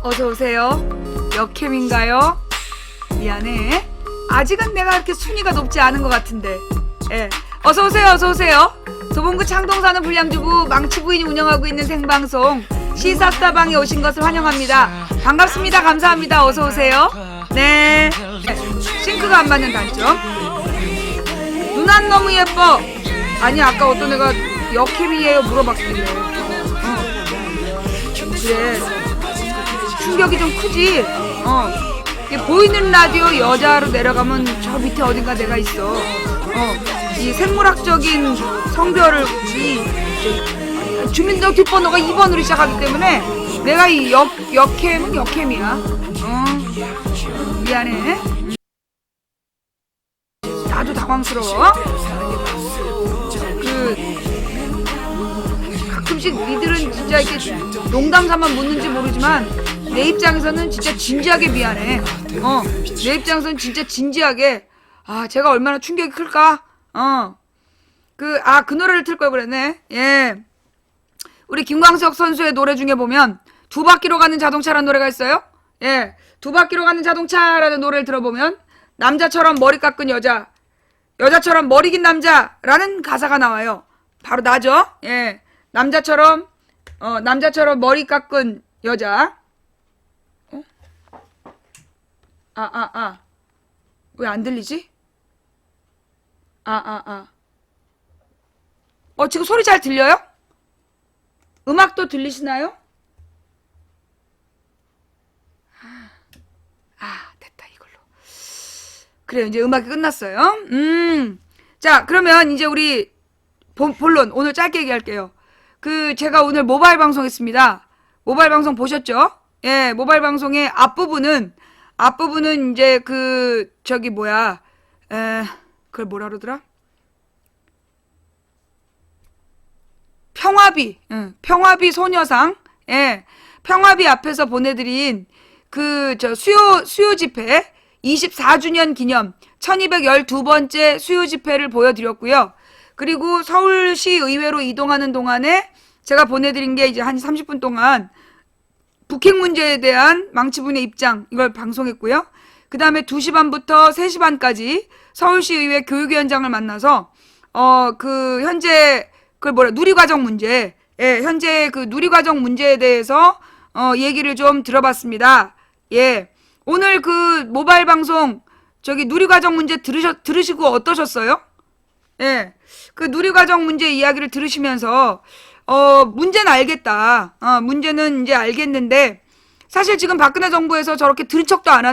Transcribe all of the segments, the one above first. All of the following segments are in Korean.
어서오세요. 역캠인가요? 미안해. 아직은 내가 이렇게 순위가 높지 않은 것 같은데. 예. 어서오세요, 어서오세요. 도봉구 창동 사는 불량주부 망치부인이 운영하고 있는 생방송 시사다방에 오신 것을 환영합니다. 반갑습니다. 감사합니다. 어서오세요. 네. 싱크가 안 맞는 단점. 누난 너무 예뻐. 아니, 아까 어떤 애가 역캠이에요 물어봤길래. 그래. 충격이 좀 크지? 보이는 라디오 여자로 내려가면 저 밑에 어딘가 내가 있어. 이 생물학적인 성별을 주민등록 뒷번호가 2번으로 시작하기 때문에 내가 이 역캠은 역캠이야. 미안해. 나도 당황스러워. 가끔씩 니들은 진짜 이렇게 농담삼아 묻는지 모르지만 내 입장에서는 진짜 진지하게 미안해. 내 입장에서는 진짜 진지하게. 제가 얼마나 충격이 클까? 그 노래를 틀 걸 그랬네. 예. 우리 김광석 선수의 노래 중에 보면 두 바퀴로 가는 자동차라는 노래가 있어요. 예. 두 바퀴로 가는 자동차라는 노래를 들어보면 남자처럼 머리 깎은 여자, 여자처럼 머리 긴 남자라는 가사가 나와요. 바로 나죠? 예. 남자처럼 머리 깎은 여자. 왜 안 들리지? 지금 소리 잘 들려요? 음악도 들리시나요? 됐다, 이걸로. 그래요, 이제 음악이 끝났어요. 자, 그러면 이제 우리 본론, 오늘 짧게 얘기할게요. 제가 오늘 모바일 방송 했습니다. 모바일 방송 보셨죠? 예, 모바일 방송의 앞부분은 이제 그걸 뭐라 그러더라? 평화비 소녀상, 예, 평화비 앞에서 보내드린 수요 집회 24주년 기념 1212번째 수요 집회를 보여드렸고요. 그리고 서울시 의회로 이동하는 동안에 제가 보내드린 게 이제 한 30분 동안 북핵 문제에 대한 망치분의 입장, 이걸 방송했고요. 그 다음에 2시 반부터 3시 반까지 서울시 의회 교육위원장을 만나서 현재 누리과정 문제, 예, 현재 그 누리과정 문제에 대해서 얘기를 좀 들어봤습니다. 예. 오늘 그 모바일 방송 누리과정 문제 들으시고 어떠셨어요? 예. 그 누리과정 문제 이야기를 들으시면서 문제는 알겠다. 문제는 이제 알겠는데, 사실 지금 박근혜 정부에서 저렇게 들은 척도 안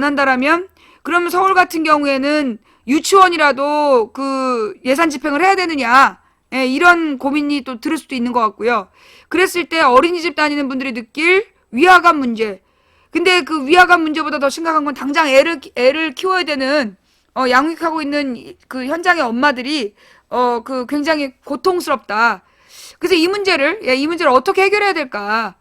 한다라면, 그러면 서울 같은 경우에는 유치원이라도 예산 집행을 해야 되느냐, 예, 이런 고민이 또 들을 수도 있는 것 같고요. 그랬을 때 어린이집 다니는 분들이 느낄 위화감 문제. 근데 그 위화감 문제보다 더 심각한 건 당장 애를 키워야 되는, 양육하고 있는 그 현장의 엄마들이 굉장히 고통스럽다. 그래서 이 문제를 어떻게 해결해야 될까?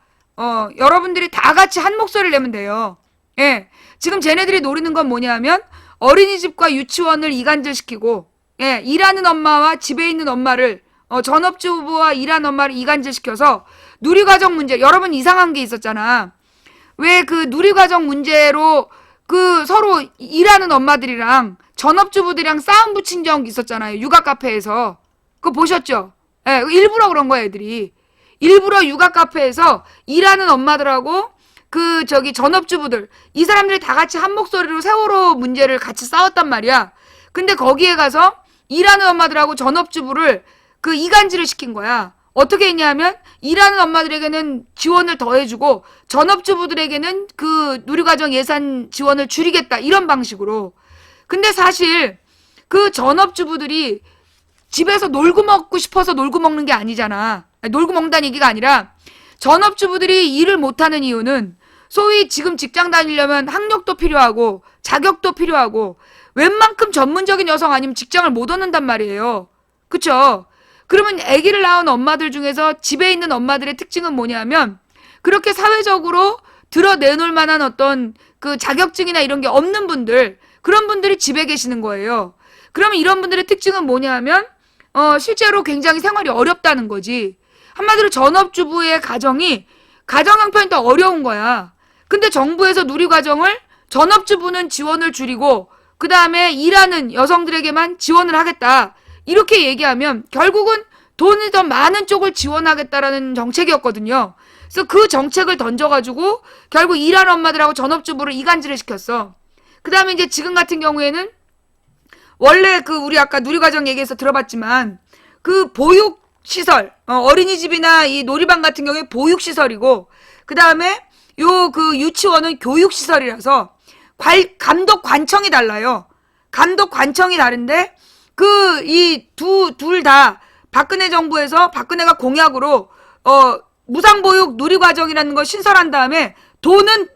여러분들이 다 같이 한 목소리를 내면 돼요. 예. 지금 쟤네들이 노리는 건 뭐냐면 어린이집과 유치원을 이간질시키고, 예, 일하는 엄마와 집에 있는 엄마를, 전업주부와 일하는 엄마를 이간질시켜서 누리과정 문제, 여러분 이상한 게 있었잖아. 왜 그 누리과정 문제로 서로 일하는 엄마들이랑 전업주부들이랑 싸움 붙인 적 있었잖아요. 육아 카페에서. 그거 보셨죠? 예, 일부러 그런 거야, 애들이. 일부러 육아 카페에서 일하는 엄마들하고 전업주부들, 이 사람들이 다 같이 한 목소리로 세월호 문제를 같이 싸웠단 말이야. 근데 거기에 가서 일하는 엄마들하고 전업주부를 이간질을 시킨 거야. 어떻게 했냐면 일하는 엄마들에게는 지원을 더 해주고 전업주부들에게는 누리과정 예산 지원을 줄이겠다, 이런 방식으로. 근데 사실 전업주부들이 집에서 놀고 먹고 싶어서 놀고 먹는 게 아니잖아. 놀고 먹는다는 얘기가 아니라, 전업주부들이 일을 못하는 이유는 소위 지금 직장 다니려면 학력도 필요하고 자격도 필요하고 웬만큼 전문적인 여성 아니면 직장을 못 얻는단 말이에요. 그쵸? 그러면 아기를 낳은 엄마들 중에서 집에 있는 엄마들의 특징은 뭐냐면, 그렇게 사회적으로 드러내놓을 만한 어떤 자격증이나 이런 게 없는 분들, 그런 분들이 집에 계시는 거예요. 그러면 이런 분들의 특징은 뭐냐면 실제로 굉장히 생활이 어렵다는 거지. 한마디로 전업주부의 가정이 가정 형편이 더 어려운 거야. 근데 정부에서 누리과정을 전업주부는 지원을 줄이고 그 다음에 일하는 여성들에게만 지원을 하겠다. 이렇게 얘기하면 결국은 돈이 더 많은 쪽을 지원하겠다라는 정책이었거든요. 그래서 그 정책을 던져가지고 결국 일하는 엄마들하고 전업주부를 이간질을 시켰어. 그 다음에 이제 지금 같은 경우에는 원래 그 우리 아까 누리과정 얘기해서 들어봤지만 그 보육시설, 어린이집이나 이 놀이방 같은 경우에 보육시설이고 그 다음에 요 그 유치원은 교육시설이라서 감독 관청이 달라요. 감독 관청이 다른데 그 이 둘 다 박근혜 정부에서 박근혜가 공약으로 무상보육 누리과정이라는 걸 신설한 다음에 돈은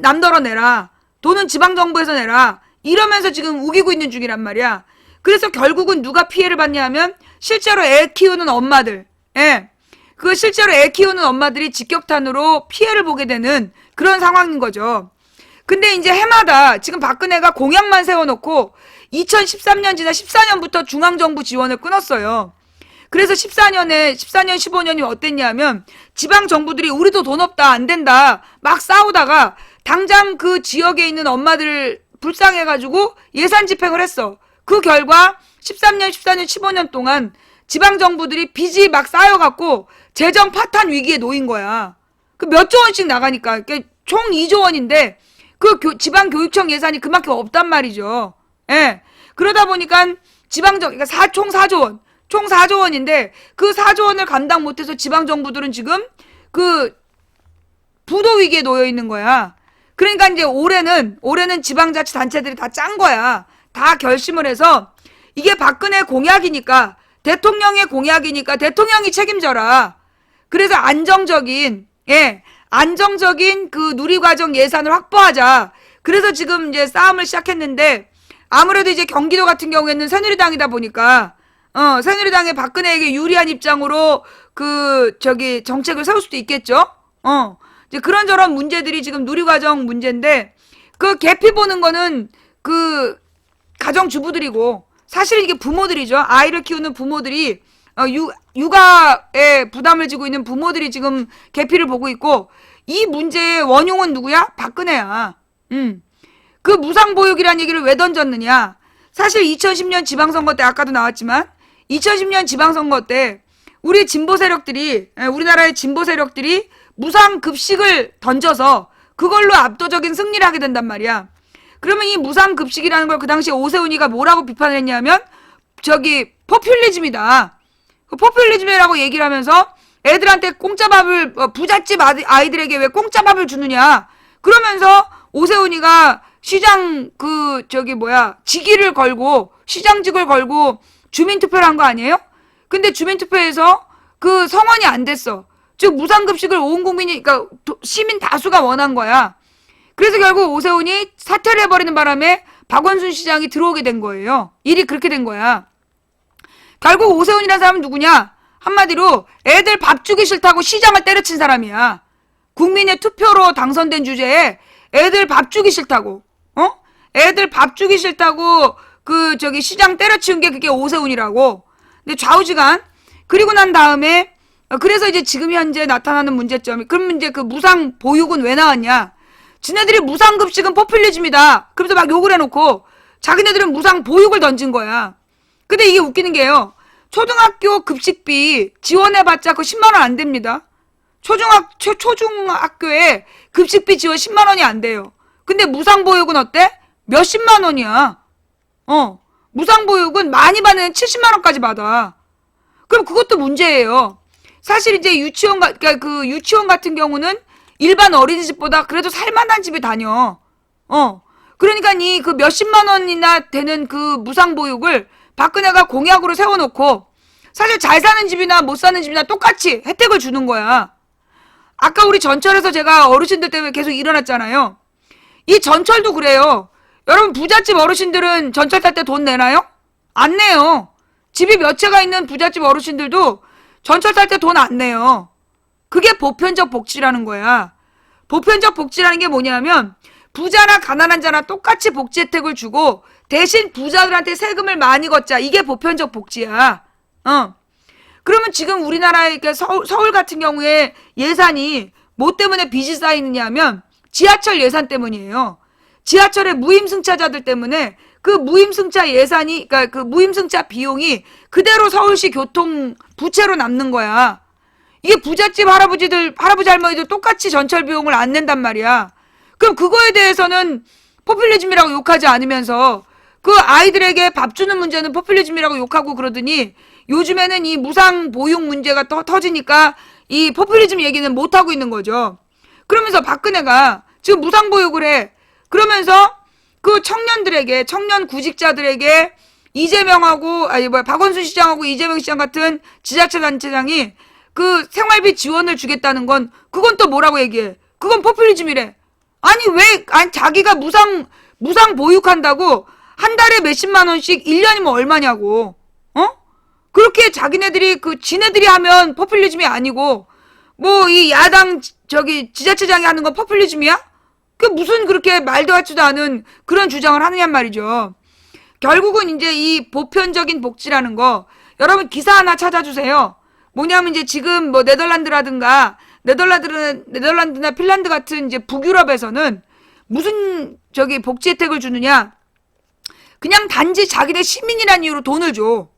남더러 내라. 돈은 지방정부에서 내라. 이러면서 지금 우기고 있는 중이란 말이야. 그래서 결국은 누가 피해를 받냐 하면 실제로 애 키우는 엄마들. 예. 그 실제로 애 키우는 엄마들이 직격탄으로 피해를 보게 되는 그런 상황인 거죠. 근데 이제 해마다 지금 박근혜가 공약만 세워놓고 2013년 지나 14년부터 중앙정부 지원을 끊었어요. 그래서 14년, 15년이 어땠냐면 지방정부들이 우리도 돈 없다, 안 된다 막 싸우다가 당장 그 지역에 있는 엄마들 불쌍해가지고 예산 집행을 했어. 그 결과 13년, 14년, 15년 동안 지방정부들이 빚이 막 쌓여갖고 재정 파탄 위기에 놓인 거야. 그 몇 조 원씩 나가니까. 총 2조 원인데 그 지방교육청 예산이 그만큼 없단 말이죠. 예. 그러다 보니까 그러니까 총 4조 원. 총 4조 원인데 그 4조 원을 감당 못해서 지방정부들은 지금 그 부도 위기에 놓여 있는 거야. 그러니까 이제 올해는 지방자치단체들이 다 짠 거야. 다 결심을 해서 이게 박근혜 공약이니까 대통령의 공약이니까 대통령이 책임져라. 그래서 안정적인 그 누리과정 예산을 확보하자. 그래서 지금 이제 싸움을 시작했는데 아무래도 이제 경기도 같은 경우에는 새누리당이다 보니까 새누리당의 박근혜에게 유리한 입장으로 정책을 세울 수도 있겠죠. 이제 그런저런 문제들이 지금 누리과정 문제인데 그 계피 보는 거는 그 가정주부들이고 사실 이게 부모들이죠. 아이를 키우는 부모들이 육아에 부담을 지고 있는 부모들이 지금 계피를 보고 있고 이 문제의 원흉은 누구야? 박근혜야. 그 무상보육이라는 얘기를 왜 던졌느냐? 사실 2010년 지방선거 때 아까도 나왔지만 2010년 지방선거 때 우리나라의 진보 세력들이 무상급식을 던져서 그걸로 압도적인 승리를 하게 된단 말이야. 그러면 이 무상급식이라는 걸 그 당시에 오세훈이가 뭐라고 비판을 했냐면 포퓰리즘이다. 포퓰리즘이라고 얘기를 하면서 애들한테 공짜밥을 부잣집 아이들에게 왜 공짜밥을 주느냐. 그러면서 오세훈이가 시장 직위를 걸고 시장직을 걸고 주민투표를 한 거 아니에요? 근데 주민투표에서 그 성원이 안 됐어. 즉 무상급식을 온 국민이 그러니까 시민 다수가 원한 거야. 그래서 결국 오세훈이 사퇴를 해버리는 바람에 박원순 시장이 들어오게 된 거예요. 일이 그렇게 된 거야. 결국 오세훈이라는 사람은 누구냐? 한마디로 애들 밥 주기 싫다고 시장을 때려친 사람이야. 국민의 투표로 당선된 주제에 애들 밥 주기 싫다고 애들 밥 주기 싫다고 시장 때려치운 게 그게 오세훈이라고. 근데 좌우지간. 그리고 난 다음에 그래서 이제 지금 현재 나타나는 문제점이 그럼 이제 그 무상 보육은 왜 나왔냐? 지네들이 무상급식은 포퓰리즘이다. 그래서 막 욕을 해놓고 자기네들은 무상 보육을 던진 거야. 근데 이게 웃기는 게요. 초등학교 급식비 지원해봤자 그 10만 원 안 됩니다. 초중학교에 급식비 지원 10만 원이 안 돼요. 근데 무상보육은 어때? 몇십만 원이야. 무상보육은 많이 받는 70만 원까지 받아. 그럼 그것도 문제예요. 사실 이제 유치원 같은 경우는 일반 어린이집보다 그래도 살만한 집에 다녀. 그러니까 그 몇십만 원이나 되는 그 무상보육을 박근혜가 공약으로 세워놓고 사실 잘 사는 집이나 못 사는 집이나 똑같이 혜택을 주는 거야. 아까 우리 전철에서 제가 어르신들 때문에 계속 일어났잖아요. 이 전철도 그래요. 여러분 부잣집 어르신들은 전철 탈 때 돈 내나요? 안 내요. 집이 몇 채가 있는 부잣집 어르신들도 전철 탈 때 돈 안 내요. 그게 보편적 복지라는 거야. 보편적 복지라는 게 뭐냐면 부자나 가난한 자나 똑같이 복지 혜택을 주고 대신 부자들한테 세금을 많이 걷자. 이게 보편적 복지야. 그러면 지금 우리나라의 서울 같은 경우에 예산이 뭐 때문에 빚이 쌓이느냐 하면 지하철 예산 때문이에요. 지하철의 무임승차자들 때문에 그 무임승차 예산이, 그러니까 그 무임승차 비용이 그대로 서울시 교통 부채로 남는 거야. 이게 부잣집 할아버지 할머니들 똑같이 전철 비용을 안 낸단 말이야. 그럼 그거에 대해서는 포퓰리즘이라고 욕하지 않으면서 그 아이들에게 밥 주는 문제는 포퓰리즘이라고 욕하고 그러더니 요즘에는 이 무상 보육 문제가 터지니까 이 포퓰리즘 얘기는 못 하고 있는 거죠. 그러면서 박근혜가 지금 무상 보육을 해. 그러면서 그 청년들에게, 청년 구직자들에게 이재명하고 박원순 시장하고 이재명 시장 같은 지자체 단체장이 그 생활비 지원을 주겠다는 건 그건 또 뭐라고 얘기해? 그건 포퓰리즘이래. 아니 자기가 무상 보육한다고 한 달에 몇십만 원씩 1년이면 얼마냐고. 그렇게 자기네들이 지네들이 하면 포퓰리즘이 아니고 뭐 이 야당 지자체장이 하는 건 포퓰리즘이야? 그 무슨 그렇게 말도 같지도 않은 그런 주장을 하느냔 말이죠. 결국은 이제 이 보편적인 복지라는 거 여러분 기사 하나 찾아주세요. 뭐냐면 이제 지금 뭐 네덜란드나 핀란드 같은 이제 북유럽에서는 무슨 복지 혜택을 주느냐? 그냥 단지 자기네 시민이란 이유로 돈을 줘.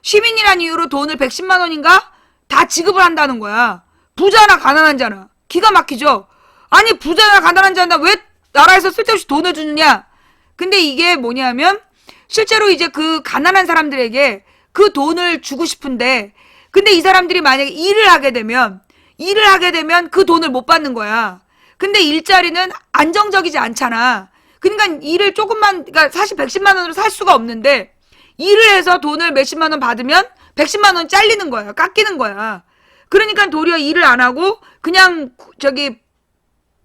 시민이란 이유로 돈을 110만 원인가? 다 지급을 한다는 거야. 부자나 가난한 자나. 기가 막히죠? 아니 부자나 가난한 자나 왜 나라에서 쓸데없이 돈을 주느냐? 근데 이게 뭐냐면 실제로 이제 그 가난한 사람들에게 그 돈을 주고 싶은데 근데 이 사람들이 만약에 일을 하게 되면 그 돈을 못 받는 거야. 근데 일자리는 안정적이지 않잖아. 그러니까 일을 그러니까 사실 110만 원으로 살 수가 없는데 일을 해서 돈을 몇십만 원 받으면 110만 원 잘리는 거야. 깎이는 거야. 그러니까 도리어 일을 안 하고 그냥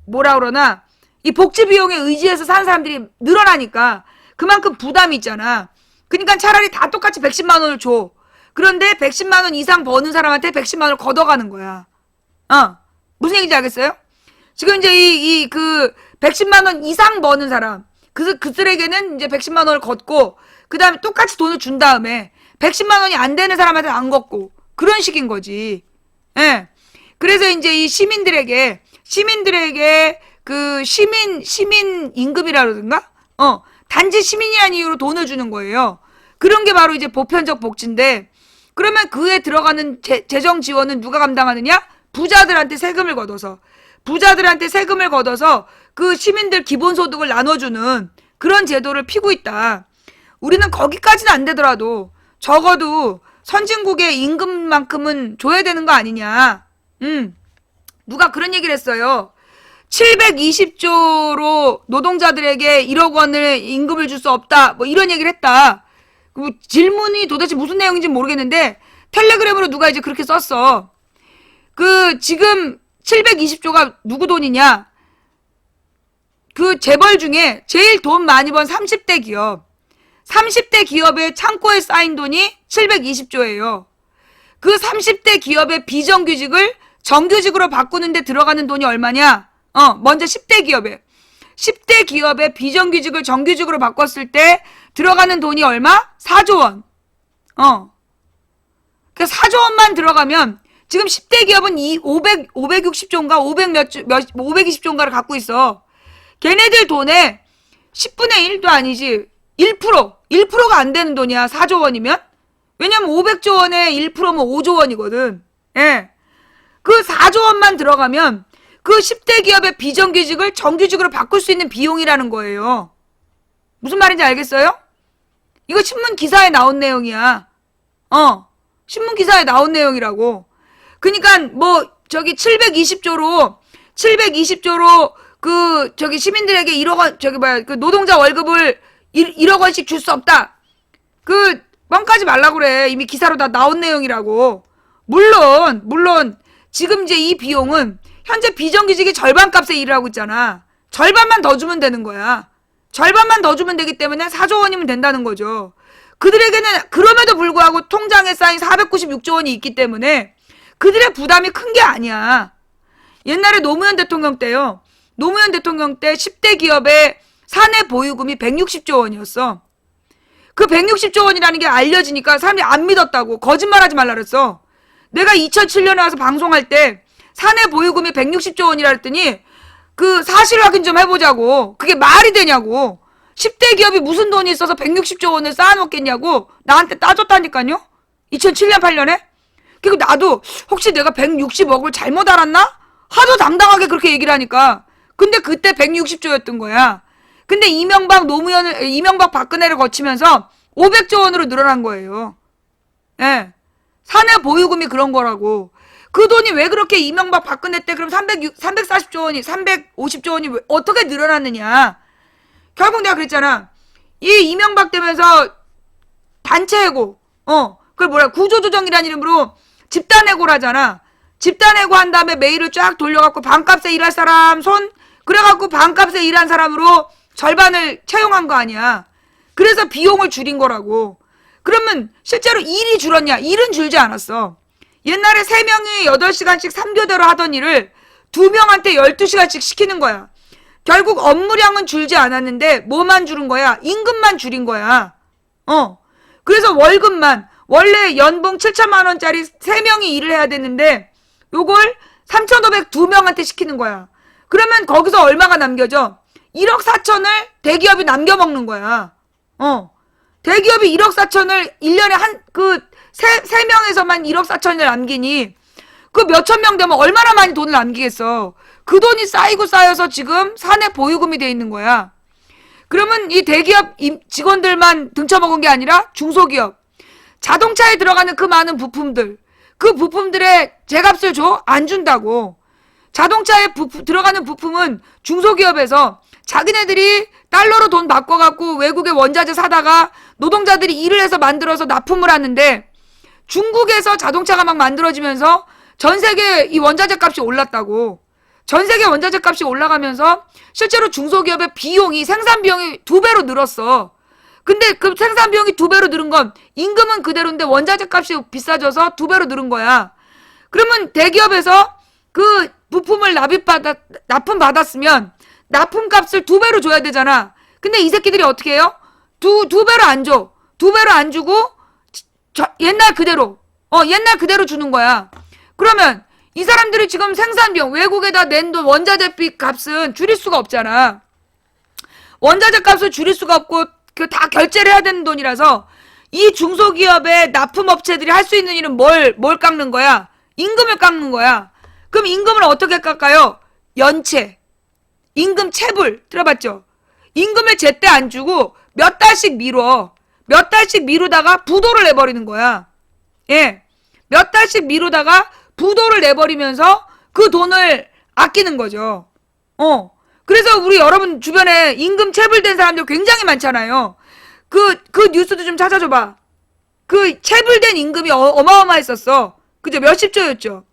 뭐라 그러나 이 복지 비용에 의지해서 사는 사람들이 늘어나니까 그만큼 부담이 있잖아. 그러니까 차라리 다 똑같이 110만 원을 줘. 그런데 110만 원 이상 버는 사람한테 110만 원을 걷어가는 거야. 무슨 얘기인지 알겠어요? 지금 이제 그 110만 원 이상 버는 사람 그들에게는 이제 110만 원을 걷고 그 다음에 똑같이 돈을 준 다음에 110만 원이 안 되는 사람한테 안 걷고 그런 식인 거지. 예. 그래서 이제 이 시민들에게 그 시민 임금이라든가 단지 시민이라는 이유로 돈을 주는 거예요. 그런 게 바로 이제 보편적 복지인데 그러면 그에 들어가는 재정 지원은 누가 감당하느냐? 부자들한테 세금을 걷어서 그 시민들 기본소득을 나눠주는 그런 제도를 피고 있다. 우리는 거기까지는 안 되더라도 적어도 선진국의 임금만큼은 줘야 되는 거 아니냐. 누가 그런 얘기를 했어요. 720조로 노동자들에게 1억 원을 임금을 줄 수 없다. 뭐 이런 얘기를 했다. 질문이 도대체 무슨 내용인지 모르겠는데 텔레그램으로 누가 이제 그렇게 썼어. 지금 720조가 누구 돈이냐? 그 재벌 중에 제일 돈 많이 번 30대 기업의 창고에 쌓인 돈이 720조예요. 그 30대 기업의 비정규직을 정규직으로 바꾸는데 들어가는 돈이 얼마냐? 먼저 10대 기업의 비정규직을 정규직으로 바꿨을 때 들어가는 돈이 얼마? 4조 원. 그러니까 4조 원만 들어가면 지금 10대 기업은 560조인가 520조인가를 갖고 있어. 걔네들 돈에 10분의 1도 아니지 1%가 안 되는 돈이야. 4조 원이면. 왜냐면 500조 원에 1%면 5조 원이거든. 예. 그 4조 원만 들어가면 그 10대 기업의 비정규직을 정규직으로 바꿀 수 있는 비용이라는 거예요. 무슨 말인지 알겠어요? 이거 신문 기사에 나온 내용이야. 신문 기사에 나온 내용이라고. 그러니까 720조로 시민들에게 1억 원 그 노동자 월급을 1억 원씩 줄 수 없다. 뻥까지 말라 그래. 이미 기사로 다 나온 내용이라고. 물론 지금 이제 이 비용은 현재 비정규직이 절반값에 일을 하고 있잖아. 절반만 더 주면 되는 거야. 절반만 더 주면 되기 때문에 4조 원이면 된다는 거죠. 그들에게는 그럼에도 불구하고 통장에 쌓인 496조 원이 있기 때문에 그들의 부담이 큰 게 아니야. 옛날에 노무현 대통령 때요. 노무현 대통령 때 10대 기업의 사내 보유금이 160조 원이었어. 그 160조 원이라는 게 알려지니까 사람들이 안 믿었다고. 거짓말하지 말라 그랬어. 내가 2007년에 와서 방송할 때 사내 보유금이 160조 원이라 했더니 그 사실 확인 좀 해보자고. 그게 말이 되냐고. 10대 기업이 무슨 돈이 있어서 160조 원을 쌓아놓겠냐고 나한테 따졌다니까요. 2007년 8년에. 그리고 나도 혹시 내가 160억을 잘못 알았나? 하도 당당하게 그렇게 얘기를 하니까. 근데 그때 160조였던 거야. 근데 이명박 박근혜를 거치면서 500조 원으로 늘어난 거예요. 예. 사내 보유금이 그런 거라고. 그 돈이 왜 그렇게 이명박 박근혜 때 그럼 340조 원이 350조 원이 어떻게 늘어났느냐. 결국 내가 그랬잖아. 이 이명박 되면서 단체 해고, 그걸 뭐라, 구조조정이라는 이름으로 집단 해고를 하잖아. 집단 해고 한 다음에 메일을 쫙 돌려갖고 반값에 일할 사람 손, 그래갖고 반값에 일한 사람으로 절반을 채용한 거 아니야. 그래서 비용을 줄인 거라고. 그러면 실제로 일이 줄었냐? 일은 줄지 않았어. 옛날에 3명이 8시간씩 3교대로 하던 일을 2명한테 12시간씩 시키는 거야. 결국 업무량은 줄지 않았는데 뭐만 줄은 거야? 임금만 줄인 거야. 그래서 월급만 원래 연봉 7천만 원짜리 3명이 일을 해야 되는데 요걸 3,500 2명한테 시키는 거야. 그러면 거기서 얼마가 남겨져? 1억 4천을 대기업이 남겨먹는 거야. 대기업이 1억 4천을 1년에 세 명에서만 1억 4천을 남기니 그 몇천 명 되면 얼마나 많이 돈을 남기겠어. 그 돈이 쌓여서 지금 사내 보유금이 돼 있는 거야. 그러면 이 대기업 직원들만 등쳐먹은 게 아니라 중소기업, 자동차에 들어가는 그 많은 부품들, 그 부품들의 제값을 줘? 안 준다고. 자동차에 들어가는 부품은 중소기업에서 자기네들이 달러로 돈 바꿔갖고 외국에 원자재 사다가 노동자들이 일을 해서 만들어서 납품을 하는데 중국에서 자동차가 막 만들어지면서 전 세계 이 원자재 값이 올랐다고. 전 세계 원자재 값이 올라가면서 실제로 중소기업의 비용이, 생산 비용이 2배로 늘었어. 근데 그 생산 비용이 2배로 늘은 건 임금은 그대로인데 원자재 값이 비싸져서 2배로 늘은 거야. 그러면 대기업에서 그 부품을 납품받았으면 납품값을 2배로 줘야 되잖아. 근데 이 새끼들이 어떻게 해요? 두 배로 안 줘. 2배로 안 주고 옛날 그대로 주는 거야. 그러면 이 사람들이 지금 생산비용, 외국에다 낸 돈, 원자재비 값은 줄일 수가 없잖아. 원자재 값을 줄일 수가 없고 그 다 결제를 해야 되는 돈이라서 이 중소기업의 납품업체들이 할 수 있는 일은 뭘 깎는 거야? 임금을 깎는 거야. 그럼 임금을 어떻게 깎아요? 연체, 임금 체불 들어봤죠? 임금을 제때 안 주고 몇 달씩 미뤄. 몇 달씩 미루다가 부도를 내버리는 거야. 예, 몇 달씩 미루다가 부도를 내버리면서 그 돈을 아끼는 거죠. 그래서 우리 여러분 주변에 임금 체불된 사람들 굉장히 많잖아요. 그 뉴스도 좀 찾아줘봐. 그 체불된 임금이 어마어마했었어. 그죠? 몇십조였죠.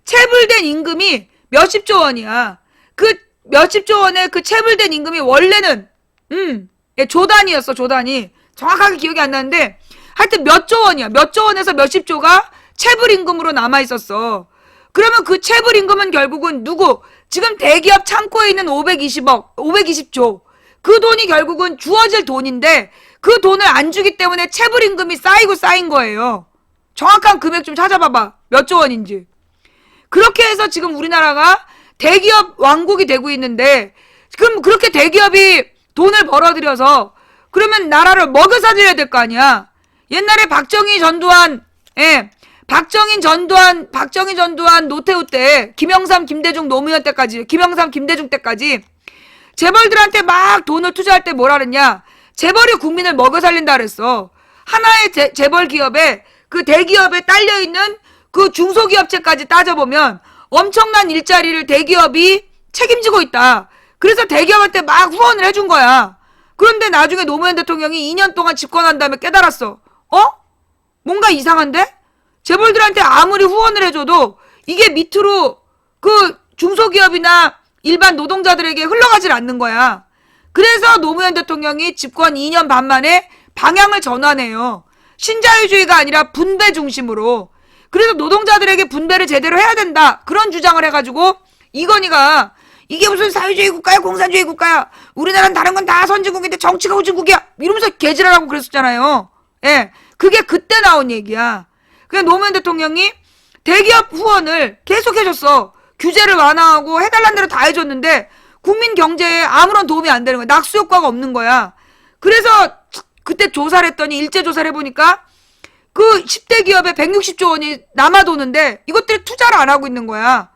체불된 임금이 몇십조 원이야. 그 몇십조 원의 그 체불된 임금이 원래는 조 단위였어. 조 단위. 정확하게 기억이 안 나는데 하여튼 몇 조 원이야. 몇 조 원에서 몇십조가 체불 임금으로 남아 있었어. 그러면 그 체불 임금은 결국은 누구? 지금 대기업 창고에 있는 520조. 그 돈이 결국은 주어질 돈인데 그 돈을 안 주기 때문에 체불 임금이 쌓인 거예요. 정확한 금액 좀 찾아봐봐. 몇 조 원인지. 그렇게 해서 지금 우리나라가 대기업 왕국이 되고 있는데 그럼 그렇게 대기업이 돈을 벌어들여서 그러면 나라를 먹여 살려야 될 거 아니야. 옛날에 박정희 전두환, 노태우 때, 김영삼, 김대중, 노무현 때까지, 김영삼, 김대중 때까지 재벌들한테 막 돈을 투자할 때 뭐라 그랬냐? 재벌이 국민을 먹여 살린다 그랬어. 하나의 재벌 기업에 그 대기업에 딸려있는 그 중소기업체까지 따져보면 엄청난 일자리를 대기업이 책임지고 있다. 그래서 대기업한테 막 후원을 해준 거야. 그런데 나중에 노무현 대통령이 2년 동안 집권한 다음에 깨달았어. 뭔가 이상한데? 재벌들한테 아무리 후원을 해줘도 이게 밑으로 그 중소기업이나 일반 노동자들에게 흘러가질 않는 거야. 그래서 노무현 대통령이 집권 2년 반 만에 방향을 전환해요. 신자유주의가 아니라 분배 중심으로. 그래서 노동자들에게 분배를 제대로 해야 된다. 그런 주장을 해가지고 이건희가 이게 무슨 사회주의 국가야 공산주의 국가야. 우리나라는 다른 건 다 선진국인데 정치가 후진국이야. 이러면서 개지랄하고 그랬었잖아요. 예, 그게 그때 나온 얘기야. 그냥 노무현 대통령이 대기업 후원을 계속 해줬어. 규제를 완화하고 해달라는 대로 다 해줬는데 국민 경제에 아무런 도움이 안 되는 거야. 낙수 효과가 없는 거야. 그래서 그때 조사를 했더니 일제 조사를 해보니까 그 10대 기업에 160조 원이 남아도는데 이것들이 투자를 안 하고 있는 거야.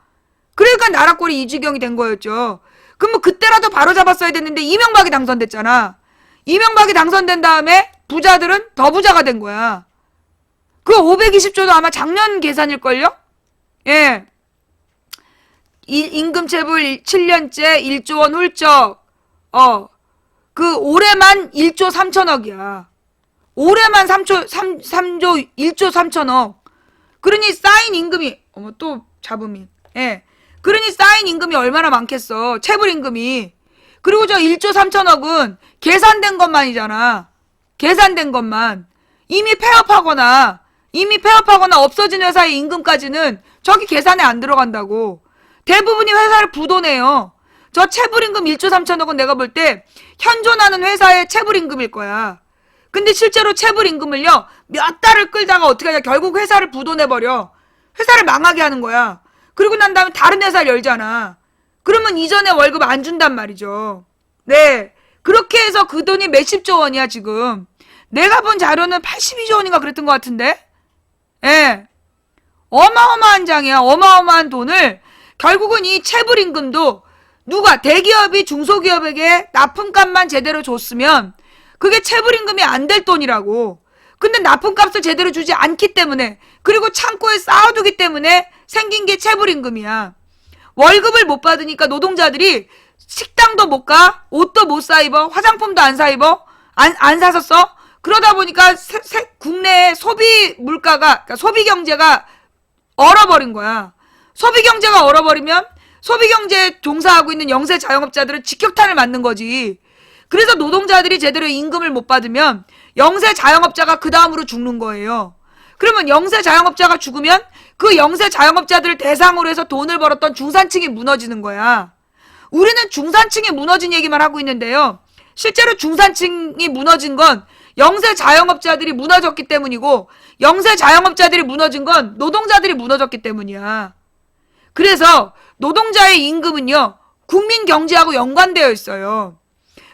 그러니까 나라 꼴이 이 지경이 된 거였죠. 그럼 뭐 그때라도 바로 잡았어야 됐는데 이명박이 당선됐잖아. 이명박이 당선된 다음에 부자들은 더 부자가 된 거야. 그 520조도 아마 작년 계산일걸요? 예. 임금체불 7년째 1조 원 훌쩍. 그 올해만 1조 3천억이야. 올해만 3조 1조 3천억. 그러니 쌓인 임금이 또 잡음이. 예. 그러니 쌓인 임금이 얼마나 많겠어. 체불 임금이. 그리고 저 1조 3천억은 계산된 것만이잖아. 계산된 것만. 이미 폐업하거나 없어진 회사의 임금까지는 저기 계산에 안 들어간다고. 대부분이 회사를 부도내요. 저 체불임금 1조 3천억은 내가 볼 때 현존하는 회사의 체불임금일 거야. 근데 실제로 체불임금을요, 몇 달을 끌다가 어떻게 하냐. 결국 회사를 부도내버려. 회사를 망하게 하는 거야. 그리고 난 다음에 다른 회사를 열잖아. 그러면 이전에 월급 안 준단 말이죠. 네. 그렇게 해서 그 돈이 몇십조 원이야, 지금. 내가 본 자료는 82조 원인가 그랬던 것 같은데? 예. 어마어마한 장이야. 어마어마한 돈을 결국은 이 체불임금도 누가 대기업이 중소기업에게 납품값만 제대로 줬으면 그게 체불임금이 안 될 돈이라고. 근데 납품값을 제대로 주지 않기 때문에, 그리고 창고에 쌓아두기 때문에 생긴 게 체불임금이야. 월급을 못 받으니까 노동자들이 식당도 못 가, 옷도 못 사 입어, 화장품도 안 사 입어, 안 사서 써. 그러다 보니까 국내의 소비 물가가, 그러니까 소비 경제가 얼어버린 거야. 소비 경제가 얼어버리면 소비 경제에 종사하고 있는 영세 자영업자들은 직격탄을 맞는 거지. 그래서 노동자들이 제대로 임금을 못 받으면 영세 자영업자가 그 다음으로 죽는 거예요. 그러면 영세 자영업자가 죽으면 그 영세 자영업자들을 대상으로 해서 돈을 벌었던 중산층이 무너지는 거야. 우리는 중산층이 무너진 얘기만 하고 있는데요. 실제로 중산층이 무너진 건 영세 자영업자들이 무너졌기 때문이고, 영세 자영업자들이 무너진 건 노동자들이 무너졌기 때문이야. 그래서 노동자의 임금은요, 국민 경제하고 연관되어 있어요.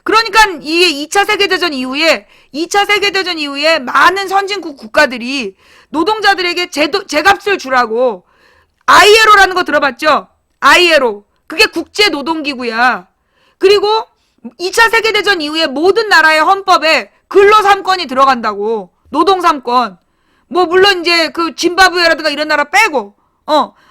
그러니까 이게 2차 세계대전 이후에 많은 선진국 국가들이 노동자들에게 제값을 주라고 ILO라는 거 들어봤죠? ILO. 그게 국제노동기구야. 그리고 2차 세계대전 이후에 모든 나라의 헌법에 근로 3권이 들어간다고. 노동 3권. 뭐 물론 이제 그 짐바브웨라든가 이런 나라 빼고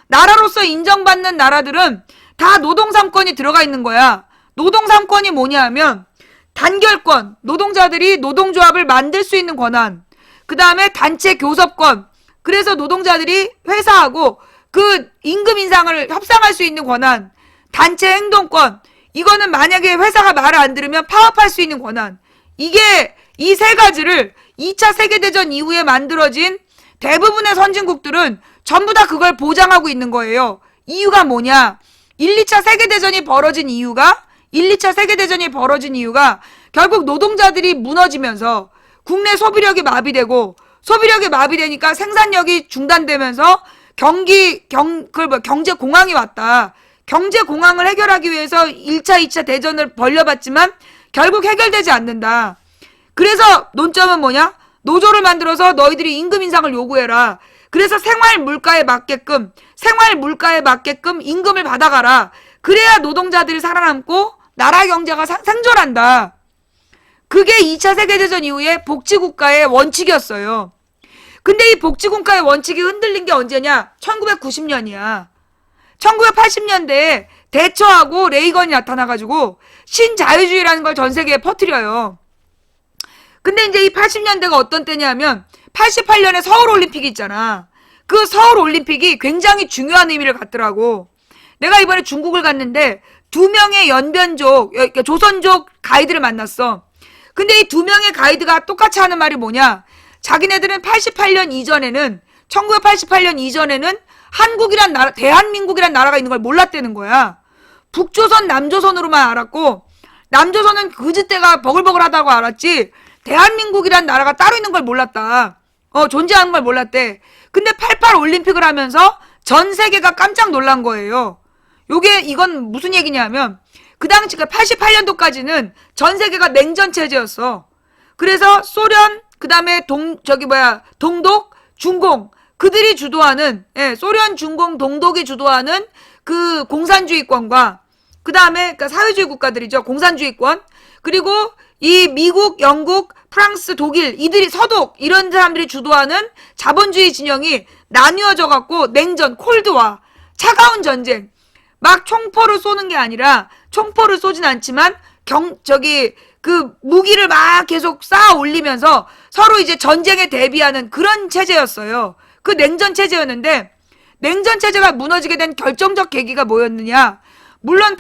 나라로서 인정받는 나라들은 다 노동 3권이 들어가 있는 거야. 노동 3권이 뭐냐 하면 단결권, 노동자들이 노동조합을 만들 수 있는 권한, 그 다음에 단체 교섭권, 그래서 노동자들이 회사하고 그 임금 인상을 협상할 수 있는 권한, 단체 행동권, 이거는 만약에 회사가 말을 안 들으면 파업할 수 있는 권한. 이게 이 세 가지를 2차 세계대전 이후에 만들어진 대부분의 선진국들은 전부 다 그걸 보장하고 있는 거예요. 이유가 뭐냐? 2차 세계대전이 벌어진 이유가 결국 노동자들이 무너지면서 국내 소비력이 마비되고, 소비력이 마비되니까 생산력이 중단되면서 경제 공황이 왔다. 경제 공황을 해결하기 위해서 1차, 2차 대전을 벌려봤지만 결국 해결되지 않는다. 그래서 논점은 뭐냐? 노조를 만들어서 너희들이 임금 인상을 요구해라. 그래서 생활 물가에 맞게끔 임금을 받아가라. 그래야 노동자들이 살아남고 나라 경제가 생존한다. 그게 2차 세계대전 이후에 복지국가의 원칙이었어요. 근데 이 복지국가의 원칙이 흔들린 게 언제냐? 1990년이야. 1980년대에 대처하고 레이건이 나타나가지고 신자유주의라는 걸 전 세계에 퍼뜨려요. 근데 이제 이 80년대가 어떤 때냐면 88년에 서울올림픽이 있잖아. 그 서울올림픽이 굉장히 중요한 의미를 갖더라고. 내가 이번에 중국을 갔는데 2명의 연변족, 그러니까 조선족 가이드를 만났어. 근데 이 2명의 가이드가 똑같이 하는 말이 뭐냐? 자기네들은 1988년 이전에는 한국이란 나라, 대한민국이란 나라가 있는 걸 몰랐다는 거야. 북조선, 남조선으로만 알았고, 남조선은 그즈때가 버글버글하다고 알았지, 대한민국이란 나라가 따로 있는 걸 몰랐다. 존재하는 걸 몰랐대. 근데 88 올림픽을 하면서 전 세계가 깜짝 놀란 거예요. 이건 무슨 얘기냐면, 그 당시 88년도까지는 전 세계가 냉전 체제였어. 그래서 소련, 그 다음에 동독, 중공, 그들이 주도하는, 소련, 중공, 동독이 주도하는 그 공산주의권과, 그 다음에, 사회주의 국가들이죠. 공산주의권. 그리고 이 미국, 영국, 프랑스, 독일, 이들이 서독, 이런 사람들이 주도하는 자본주의 진영이 나뉘어져 갖고 냉전, 콜드와 차가운 전쟁, 막 총포를 쏘는 게 아니라, 총포를 쏘진 않지만, 무기를 막 계속 쌓아 올리면서 서로 이제 전쟁에 대비하는 그런 체제였어요. 그 냉전 체제였는데, 냉전 체제가 무너지게 된 결정적 계기가 뭐였느냐? 물론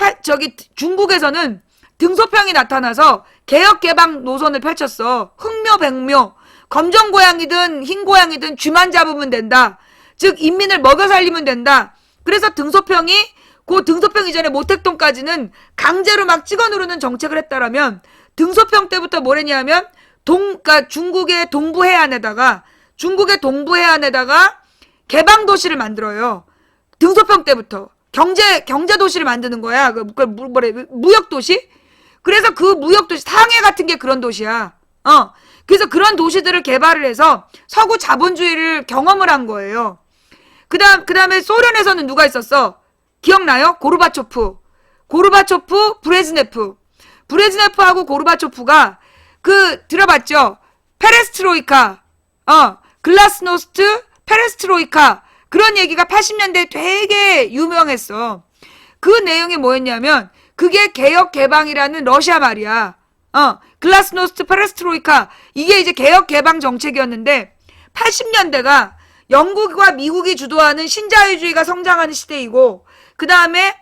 중국에서는 등소평이 나타나서 개혁 개방 노선을 펼쳤어. 흑묘 백묘, 검정 고양이든 흰 고양이든 쥐만 잡으면 된다. 즉 인민을 먹여 살리면 된다. 그래서 등소평이 그 등소평 이전에 모택동까지는 강제로 막 찍어 누르는 정책을 했다라면, 등소평 때부터 뭐랬냐면 중국의 동부 해안에다가 개방 도시를 만들어요. 등소평 때부터 경제 도시를 만드는 거야. 무역 도시. 그래서 그 무역 도시 상해 같은 게 그런 도시야. 그래서 그런 도시들을 개발을 해서 서구 자본주의를 경험을 한 거예요. 그다음에 소련에서는 누가 있었어? 기억나요? 고르바초프, 브레즈네프하고 고르바초프가 들어봤죠? 페레스트로이카, 글라스노스트, 페레스트로이카, 그런 얘기가 80년대에 되게 유명했어. 그 내용이 뭐였냐면, 그게 개혁 개방이라는 러시아 말이야. 글라스노스트, 페레스트로이카, 이게 이제 개혁 개방 정책이었는데, 80년대가 영국과 미국이 주도하는 신자유주의가 성장하는 시대이고, 그 다음에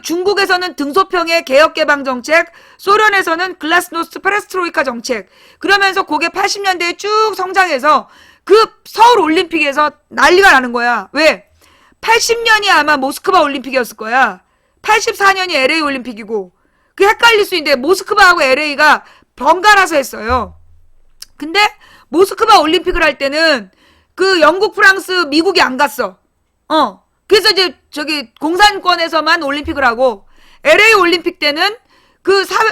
중국에서는 등소평의 개혁개방 정책, 소련에서는 글라스노스트 페레스트로이카 정책. 그러면서 그게 80년대에 쭉 성장해서 서울 올림픽에서 난리가 나는 거야. 왜? 80년이 아마 모스크바 올림픽이었을 거야. 84년이 LA 올림픽이고. 헷갈릴 수 있는데 모스크바하고 LA가 번갈아서 했어요. 근데 모스크바 올림픽을 할 때는 영국, 프랑스, 미국이 안 갔어. 그래서 이제 공산권에서만 올림픽을 하고, LA 올림픽 때는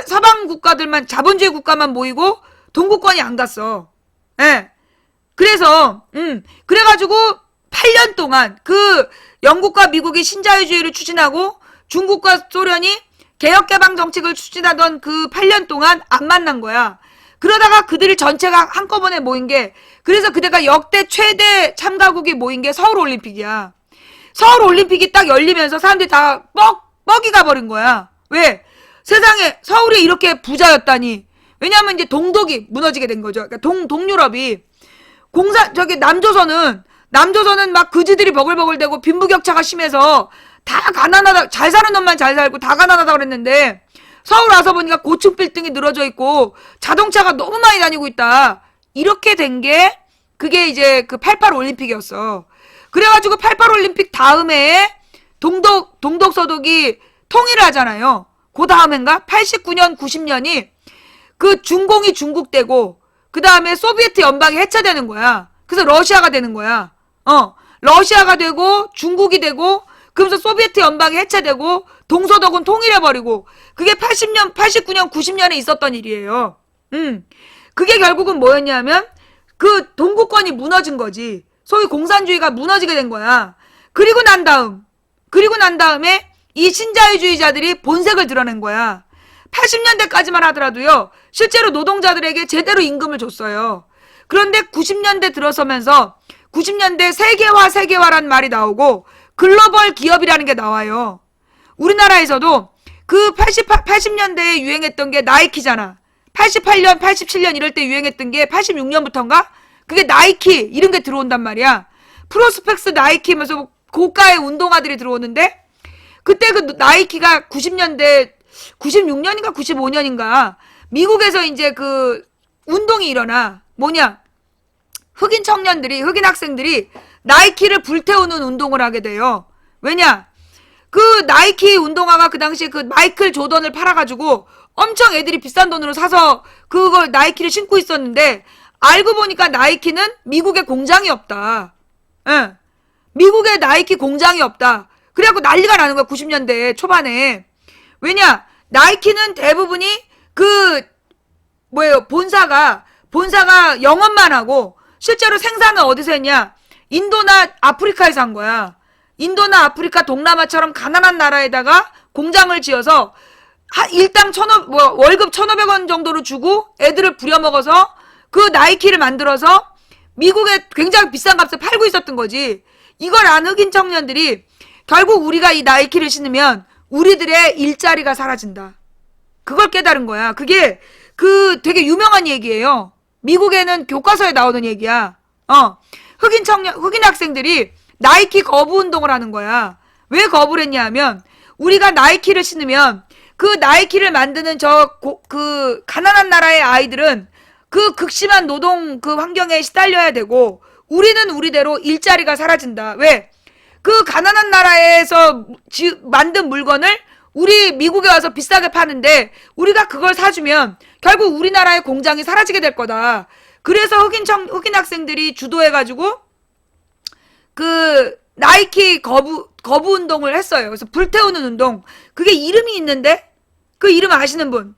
서방 국가들만, 자본주의 국가만 모이고 동구권이 안 갔어. 그래서 그래가지고 8년 동안 영국과 미국이 신자유주의를 추진하고 중국과 소련이 개혁개방 정책을 추진하던 8년 동안 안 만난 거야. 그러다가 그들이 전체가 한꺼번에 모인 게, 그래서 그때가 역대 최대 참가국이 모인 게 서울올림픽이야. 서울올림픽이 딱 열리면서 사람들이 다 뻑이 가버린 거야. 왜? 세상에 서울이 이렇게 부자였다니. 왜냐면 이제 동독이 무너지게 된 거죠. 그러니까 동유럽이 남조선은 막 그지들이 버글버글대고 빈부격차가 심해서 다 가난하다, 잘 사는 놈만 잘 살고 다 가난하다 그랬는데, 서울 와서 보니까 고층 빌딩이 늘어져 있고 자동차가 너무 많이 다니고 있다. 이렇게 된 게 그게 이제 88 올림픽이었어. 그래가지고 88 올림픽 다음에 동독 서독이 통일을 하잖아요. 그 다음엔가 89년 90년이 중공이 중국되고, 그 다음에 소비에트 연방이 해체되는 거야. 그래서 러시아가 되는 거야. 러시아가 되고 중국이 되고, 그러면서 소비에트 연방이 해체되고 동서독은 통일해버리고, 그게 89년 90년에 있었던 일이에요. 그게 결국은 뭐였냐면 동구권이 무너진 거지. 소위 공산주의가 무너지게 된 거야. 그리고 난 다음에 이 신자유주의자들이 본색을 드러낸 거야. 80년대까지만 하더라도요, 실제로 노동자들에게 제대로 임금을 줬어요. 그런데 90년대 들어서면서 90년대 세계화란 말이 나오고 글로벌 기업이라는 게 나와요. 우리나라에서도 80년대에 유행했던 게 나이키잖아. 88년, 87년 이럴 때 유행했던 게 86년부터인가? 그게 나이키 이런 게 들어온단 말이야. 프로스펙스 나이키 하면서 고가의 운동화들이 들어오는데, 그때 나이키가 90년대 96년인가 95년인가 미국에서 이제 운동이 일어나. 뭐냐? 흑인 학생들이 나이키를 불태우는 운동을 하게 돼요. 왜냐? 나이키 운동화가 그 당시에 마이클 조던을 팔아가지고 엄청 애들이 비싼 돈으로 사서 그걸 나이키를 신고 있었는데, 알고 보니까 나이키는 미국에 공장이 없다. 예. 미국에 나이키 공장이 없다. 그래갖고 난리가 나는 거야, 90년대 초반에. 왜냐? 나이키는 대부분이 본사가 영업만 하고, 실제로 생산은 어디서 했냐? 인도나 아프리카에서 한 거야. 인도나 아프리카, 동남아처럼 가난한 나라에다가 공장을 지어서, 일당 월급 1,500원 정도로 주고 애들을 부려먹어서 그 나이키를 만들어서 미국에 굉장히 비싼 값에 팔고 있었던 거지. 이걸 안 흑인 청년들이 결국 우리가 이 나이키를 신으면 우리들의 일자리가 사라진다. 그걸 깨달은 거야. 그게 되게 유명한 얘기예요. 미국에는 교과서에 나오는 얘기야. 흑인 학생들이 나이키 거부 운동을 하는 거야. 왜 거부를 했냐 하면 우리가 나이키를 신으면 그 나이키를 만드는 가난한 나라의 아이들은 그 극심한 노동 환경에 시달려야 되고 우리는 우리대로 일자리가 사라진다. 왜? 그 가난한 나라에서 만든 물건을 우리 미국에 와서 비싸게 파는데 우리가 그걸 사주면 결국 우리나라의 공장이 사라지게 될 거다. 그래서 흑인 학생들이 주도해가지고 나이키 거부 운동을 했어요. 그래서 불태우는 운동. 그게 이름이 있는데 그 이름 아시는 분?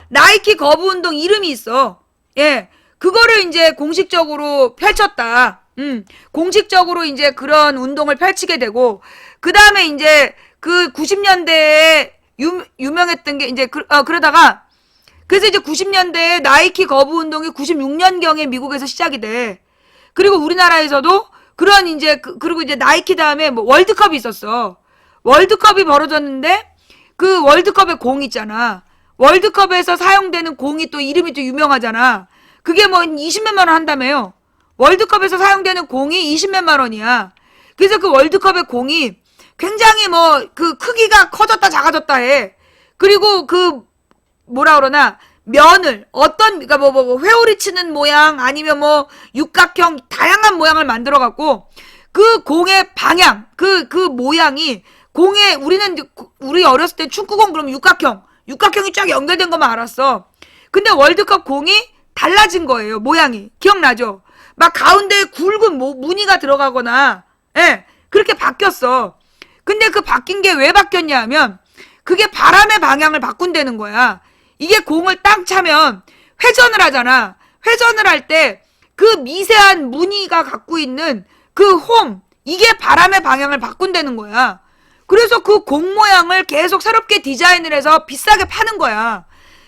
나이키 거부 운동 이름이 있어. 예. 그거를 이제 공식적으로 펼쳤다. 공식적으로 이제 그런 운동을 펼치게 되고, 그 다음에 이제 90년대에 유명했던 게 이제 그러다가, 그래서 이제 90년대에 나이키 거부 운동이 96년경에 미국에서 시작이 돼. 그리고 우리나라에서도 그런 이제, 그리고 이제 나이키 다음에 뭐 월드컵이 있었어. 월드컵이 벌어졌는데, 그 월드컵의 공 있잖아. 월드컵에서 사용되는 공이 또 이름이 또 유명하잖아. 그게 뭐 20몇만 원 한다며요. 월드컵에서 사용되는 공이 20몇만 원이야. 그래서 그 월드컵의 공이 굉장히 크기가 커졌다 작아졌다 해. 그리고 면을 그러니까 회오리 치는 모양 아니면 육각형 다양한 모양을 만들어 갖고 그 공의 방향, 그 모양이 우리 어렸을 때 축구공 그러면 육각형이 쫙 연결된 것만 알았어. 근데 월드컵 공이 달라진 거예요. 모양이. 기억나죠? 막 가운데에 굵은 무늬가 들어가거나, 예, 그렇게 바뀌었어. 근데 그 바뀐 게 왜 바뀌었냐 하면, 그게 바람의 방향을 바꾼다는 거야. 이게 공을 딱 차면 회전을 하잖아. 회전을 할 때 그 미세한 무늬가 갖고 있는 이게 바람의 방향을 바꾼다는 거야. 그래서 그 공 모양을 계속 새롭게 디자인을 해서 비싸게 파는 거야.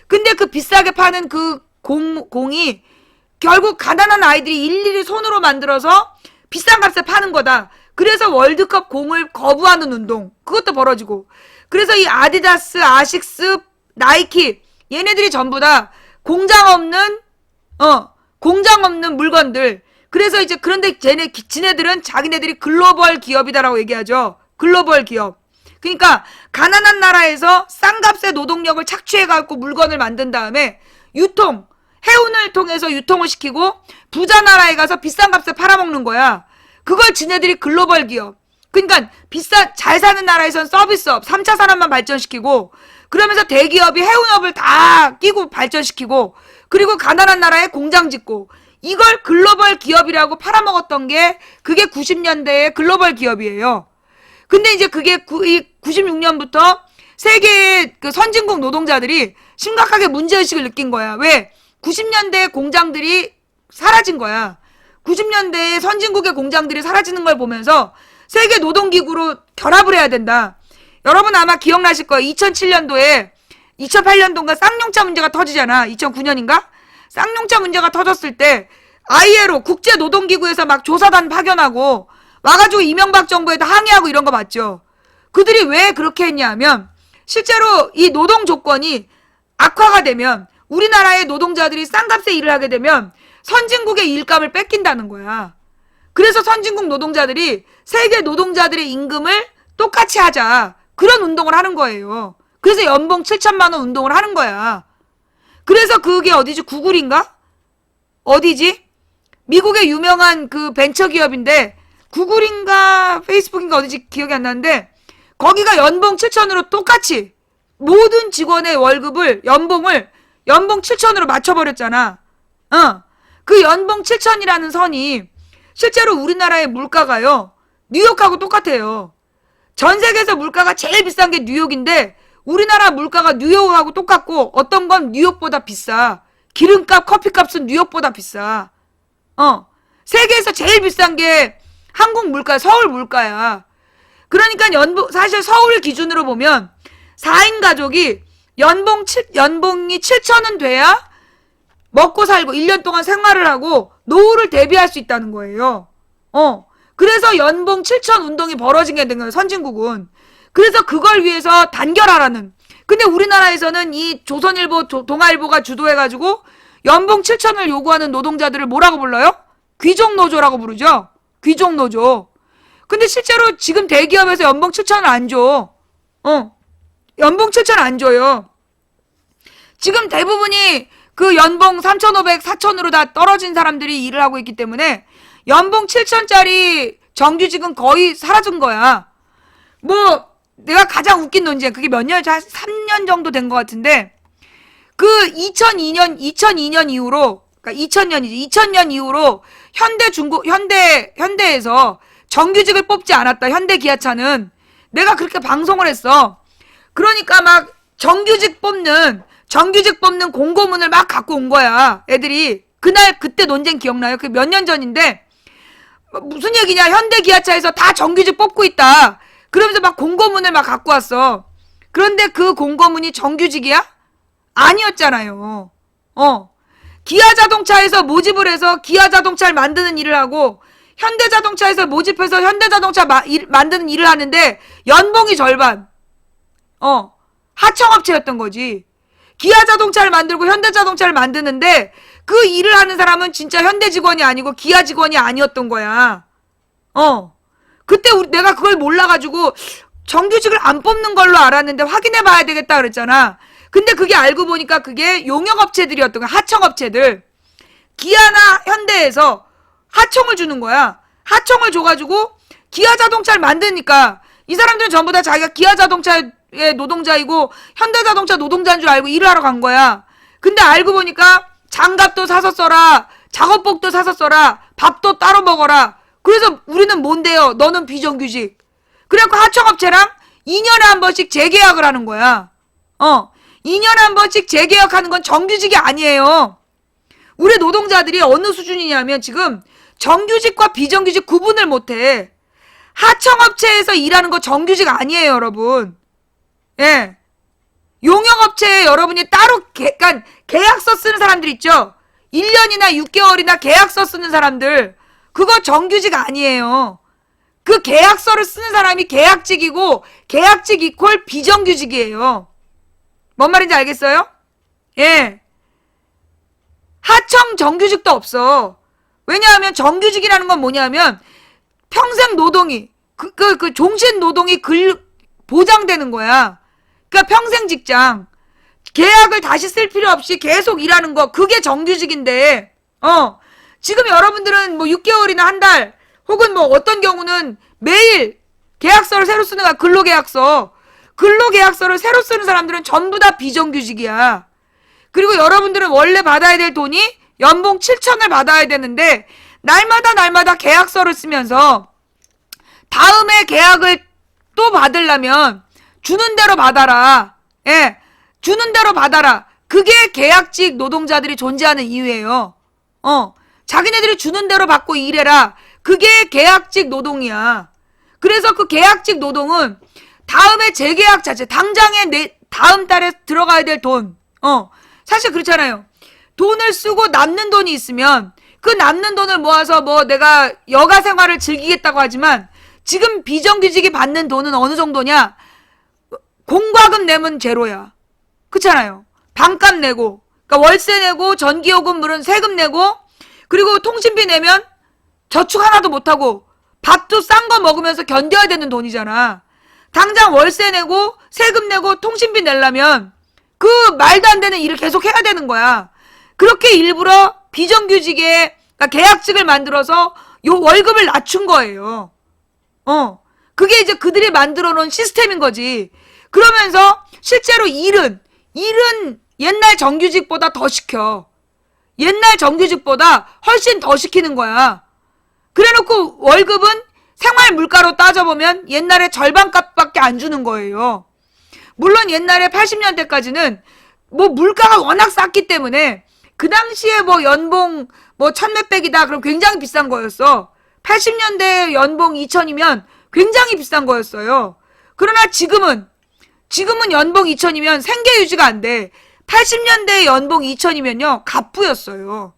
근데 그 비싸게 파는 공이 결국 가난한 아이들이 일일이 손으로 만들어서 비싼 값에 파는 거다. 그래서 월드컵 공을 거부하는 운동, 그것도 벌어지고. 그래서 이 아디다스, 아식스, 나이키 얘네들이 전부 다 공장 없는 물건들. 그래서 이제 그런데 지네들은 자기네들이 글로벌 기업이다라고 얘기하죠. 글로벌 기업. 그러니까 가난한 나라에서 싼 값의 노동력을 착취해갖고 물건을 만든 다음에 해운을 통해서 유통을 시키고 부자 나라에 가서 비싼 값에 팔아먹는 거야. 그걸 지네들이 글로벌 기업. 그러니까 잘 사는 나라에선 서비스업, 3차 산업만 발전시키고 그러면서 대기업이 해운업을 다 끼고 발전시키고 그리고 가난한 나라에 공장 짓고 이걸 글로벌 기업이라고 팔아먹었던 게 그게 90년대의 글로벌 기업이에요. 근데 이제 그게 96년부터 세계의 선진국 노동자들이 심각하게 문제의식을 느낀 거야. 왜? 90년대 공장들이 사라진 거야. 90년대에 선진국의 공장들이 사라지는 걸 보면서 세계 노동기구로 결합을 해야 된다. 여러분 아마 기억나실 거예요. 2007년도에 2008년도인가 쌍용차 문제가 터지잖아. 2009년인가? 쌍용차 문제가 터졌을 때 ILO 국제노동기구에서 막 조사단 파견하고 와가지고 이명박 정부에다 항의하고 이런 거 맞죠? 그들이 왜 그렇게 했냐면 실제로 이 노동 조건이 악화가 되면 우리나라의 노동자들이 싼 값에 일을 하게 되면 선진국의 일감을 뺏긴다는 거야. 그래서 선진국 노동자들이 세계 노동자들의 임금을 똑같이 하자. 그런 운동을 하는 거예요. 그래서 연봉 7천만 원 운동을 하는 거야. 그래서 그게 어디지? 구글인가? 어디지? 미국의 유명한 벤처 기업인데 구글인가 페이스북인가 어디지 기억이 안 나는데 거기가 연봉 7천으로 똑같이 모든 직원의 연봉을 연봉 7천으로 맞춰버렸잖아. 그 연봉 7천이라는 선이 실제로 우리나라의 물가가요. 뉴욕하고 똑같아요. 전 세계에서 물가가 제일 비싼 게 뉴욕인데 우리나라 물가가 뉴욕하고 똑같고 어떤 건 뉴욕보다 비싸. 기름값, 커피값은 뉴욕보다 비싸. 세계에서 제일 비싼 게 한국 물가, 서울 물가야. 그러니까 사실 서울 기준으로 보면 4인 가족이 연봉이 7천은 돼야 먹고 살고 1년 동안 생활을 하고 노후를 대비할 수 있다는 거예요. 그래서 연봉 7천 운동이 벌어진 게 된 거예요, 선진국은. 그래서 그걸 위해서 단결하라는. 근데 우리나라에서는 이 조선일보, 동아일보가 주도해가지고 연봉 7천을 요구하는 노동자들을 뭐라고 불러요? 귀족노조라고 부르죠? 귀족노조. 근데 실제로 지금 대기업에서 연봉 7천을 안 줘. 연봉 7천 안 줘요. 지금 대부분이 그 연봉 3,500, 4,000으로 다 떨어진 사람들이 일을 하고 있기 때문에 연봉 7천짜리 정규직은 거의 사라진 거야. 뭐 내가 가장 웃긴 논쟁, 그게 몇 년, 한 3년 정도 된 것 같은데 그 2002년 이후로, 그러니까 2000년 이후로 현대에서 정규직을 뽑지 않았다. 현대기아차는. 내가 그렇게 방송을 했어. 그러니까 막 정규직 뽑는 공고문을 막 갖고 온 거야. 애들이. 그때 논쟁 기억나요? 그게 몇 년 전인데 무슨 얘기냐? 현대기아차에서 다 정규직 뽑고 있다. 그러면서 막 공고문을 막 갖고 왔어. 그런데 그 공고문이 정규직이야? 아니었잖아요. 기아자동차에서 모집을 해서 기아자동차를 만드는 일을 하고 현대자동차에서 모집해서 현대자동차 만드는 일을 하는데 연봉이 절반. 하청업체였던 거지. 기아자동차를 만들고 현대자동차를 만드는데 그 일을 하는 사람은 진짜 현대 직원이 아니고 기아 직원이 아니었던 거야. 그때 내가 그걸 몰라가지고 정규직을 안 뽑는 걸로 알았는데 확인해봐야 되겠다 그랬잖아. 근데 그게 알고 보니까 그게 용역업체들이었던 거야. 하청업체들. 기아나 현대에서 하청을 주는 거야. 하청을 줘가지고 기아자동차를 만드니까 이 사람들은 전부 다 자기가 기아자동차의 노동자이고 현대자동차 노동자인 줄 알고 일을 하러 간 거야. 근데 알고 보니까 장갑도 사서 써라, 작업복도 사서 써라, 밥도 따로 먹어라. 그래서 우리는 뭔데요? 너는 비정규직. 그래갖고 하청업체랑 2년에 한 번씩 재계약을 하는 거야. 2년에 한 번씩 재계약하는 건 정규직이 아니에요. 우리 노동자들이 어느 수준이냐면 지금 정규직과 비정규직 구분을 못해. 하청업체에서 일하는 거 정규직 아니에요, 여러분. 예. 용역업체에 여러분이 따로 계약서 쓰는 사람들 있죠? 1년이나 6개월이나 계약서 쓰는 사람들. 그거 정규직 아니에요. 그 계약서를 쓰는 사람이 계약직이고 계약직 이퀄 비정규직이에요. 뭔 말인지 알겠어요? 예. 하청 정규직도 없어. 왜냐하면 정규직이라는 건 뭐냐면 평생 노동이 그 종신 노동이 보장되는 거야. 그러니까 평생 직장. 계약을 다시 쓸 필요 없이 계속 일하는 거. 그게 정규직인데. 지금 여러분들은 뭐 6개월이나 한 달 혹은 뭐 어떤 경우는 매일 계약서를 새로 쓰는 거야. 근로계약서를 새로 쓰는 사람들은 전부 다 비정규직이야. 그리고 여러분들은 원래 받아야 될 돈이 연봉 7천을 받아야 되는데 날마다 계약서를 쓰면서 다음에 계약을 또 받으려면 주는 대로 받아라. 예, 주는 대로 받아라. 그게 계약직 노동자들이 존재하는 이유예요. 자기네들이 주는 대로 받고 일해라. 그게 계약직 노동이야. 그래서 그 계약직 노동은 다음에 재계약 자체, 당장에 다음 달에 들어가야 될 돈. 사실 그렇잖아요. 돈을 쓰고 남는 돈이 있으면 그 남는 돈을 모아서 뭐 내가 여가 생활을 즐기겠다고 하지만 지금 비정규직이 받는 돈은 어느 정도냐? 공과금 내면 제로야. 그렇잖아요. 방값 내고, 그러니까 월세 내고, 전기요금 물은 세금 내고, 그리고 통신비 내면 저축 하나도 못하고 밥도 싼 거 먹으면서 견뎌야 되는 돈이잖아. 당장 월세 내고 세금 내고 통신비 내려면 그 말도 안 되는 일을 계속 해야 되는 거야. 그렇게 일부러 비정규직에 그러니까 계약직을 만들어서 요 월급을 낮춘 거예요. 그게 이제 그들이 만들어 놓은 시스템인 거지. 그러면서 실제로 일은 옛날 정규직보다 더 시켜. 옛날 정규직보다 훨씬 더 시키는 거야. 그래놓고 월급은 생활 물가로 따져보면 옛날에 절반값밖에 안 주는 거예요. 물론 옛날에 80년대까지는 뭐 물가가 워낙 쌌기 때문에 그 당시에 뭐 연봉 뭐 1,000몇백이다 그럼 굉장히 비싼 거였어. 80년대 연봉 2,000이면 굉장히 비싼 거였어요. 그러나 지금은 연봉 2,000이면 생계 유지가 안 돼. 80년대 연봉 2,000이면요 갑부였어요.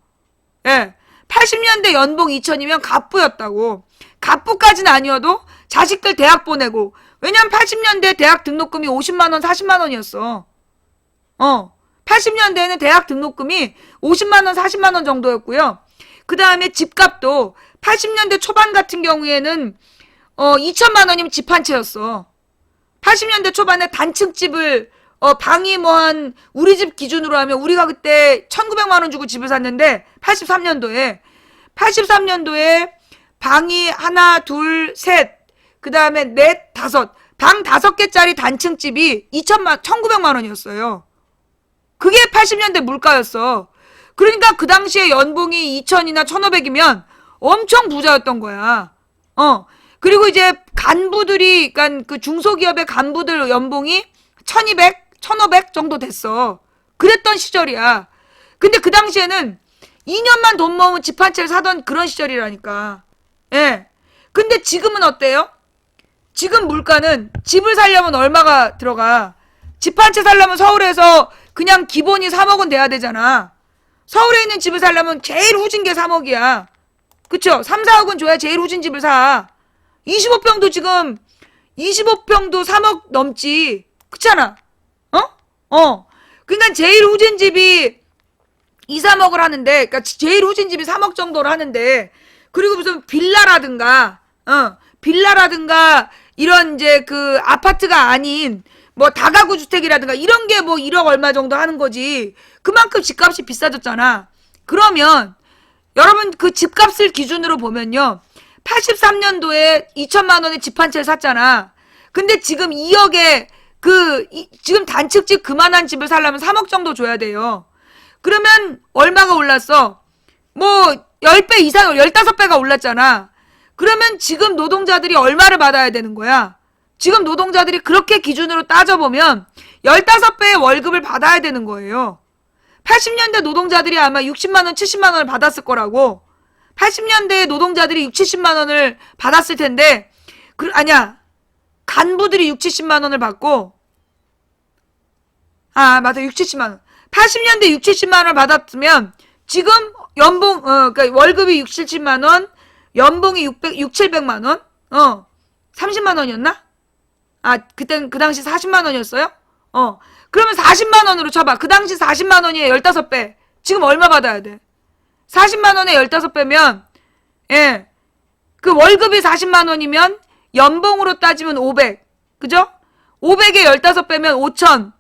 예. 80년대 연봉 2,000이면 갑부였다고. 갑부까지는 아니어도 자식들 대학 보내고. 왜냐면 80년대 대학 등록금이 50만 원, 40만 원이었어. 80년대에는 대학 등록금이 50만 원, 40만 원 정도였고요. 그 다음에 집값도 80년대 초반 같은 경우에는 2천만 원이면 집 한 채였어. 80년대 초반에 단층집을 방이 뭐 한 우리 집 기준으로 하면 우리가 그때 1,900만 원 주고 집을 샀는데 83년도에 방이 하나, 둘, 셋, 그 다음에 넷, 다섯, 방 5개짜리 단층집이 1,900만 원이었어요. 그게 80년대 물가였어. 그러니까 그 당시에 연봉이 2,000이나 1,500이면 엄청 부자였던 거야. 그리고 이제 간부들이, 그러니까 그 중소기업의 간부들 연봉이 1,200, 1,500 정도 됐어. 그랬던 시절이야. 근데 그 당시에는 2년만 돈 모으면 집 한 채를 사던 그런 시절이라니까. 예. 근데 지금은 어때요? 지금 물가는 집을 살려면 얼마가 들어가? 집 한 채 살려면 서울에서 그냥 기본이 3억은 돼야 되잖아. 서울에 있는 집을 살려면 제일 후진 게 3억이야. 그쵸? 3, 4억은 줘야 제일 후진 집을 사. 25평도 3억 넘지. 그렇잖아. 그러니까 제일 후진 집이 2, 3억을 하는데, 그러니까 제일 후진 집이 3억 정도를 하는데, 그리고 무슨 빌라라든가 이런 이제 그 아파트가 아닌 뭐 다가구 주택이라든가 이런 게 뭐 1억 얼마 정도 하는 거지. 그만큼 집값이 비싸졌잖아. 그러면 여러분 그 집값을 기준으로 보면요. 83년도에 2천만 원에 집 한 채를 샀잖아. 근데 지금 2억에 지금 단층집 그만한 집을 살려면 3억 정도 줘야 돼요. 그러면 얼마가 올랐어? 뭐 10배 이상, 15배가 올랐잖아. 그러면 지금 노동자들이 얼마를 받아야 되는 거야? 지금 노동자들이 그렇게 기준으로 따져보면 15배의 월급을 받아야 되는 거예요. 80년대 노동자들이 아마 60만 원, 70만 원을 받았을 거라고. 80년대 노동자들이 6, 70만 원을 받았을 텐데 아니야. 간부들이 6, 70만 원을 받고 맞아. 6, 70만 원. 80년대 6, 70만 원을 받았으면 지금 연봉 그러니까 월급이 6, 70만 원, 연봉이 6, 700만 원? 30만 원이었나? 그땐 그 당시 40만 원이었어요? 그러면 40만 원으로 쳐봐. 그 당시 40만 원이에 15배. 지금 얼마 받아야 돼? 40만 원에 15배면 예. 그 월급이 40만 원이면 연봉으로 따지면 500. 그죠? 500에 15배면 5천.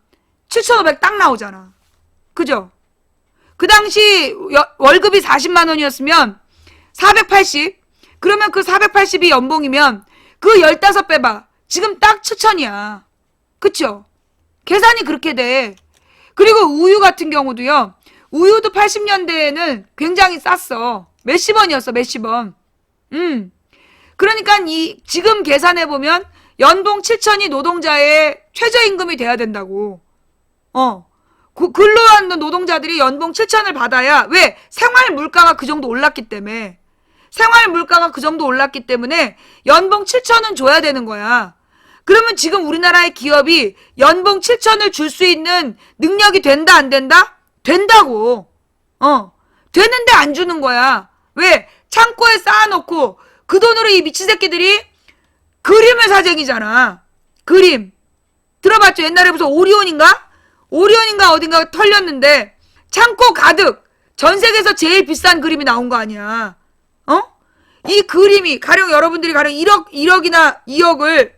7,500 딱 나오잖아. 그죠? 그 당시 월급이 40만 원이었으면 480. 그러면 그 480이 연봉이면 그 15배 봐. 지금 딱 7천이야. 그쵸? 계산이 그렇게 돼. 그리고 우유 같은 경우도요. 우유도 80년대에는 굉장히 쌌어. 몇십 원이었어. 몇십 원. 그러니까 지금 계산해보면 연봉 7천이 노동자의 최저임금이 돼야 된다고. 근로하는 노동자들이 연봉 7천을 받아야, 왜? 생활 물가가 그 정도 올랐기 때문에. 생활 물가가 그 정도 올랐기 때문에 연봉 7천은 줘야 되는 거야. 그러면 지금 우리나라의 기업이 연봉 7천을 줄 수 있는 능력이 된다, 안 된다? 된다고. 되는데 안 주는 거야. 왜? 창고에 쌓아놓고 그 돈으로 이 미친 새끼들이 그림을 사재기잖아. 그림. 들어봤죠? 옛날에 무슨 오리온인가 어딘가 털렸는데 창고 가득 전 세계에서 제일 비싼 그림이 나온 거 아니야. 이 그림이 가령 여러분들이 가령 1억이나 2억을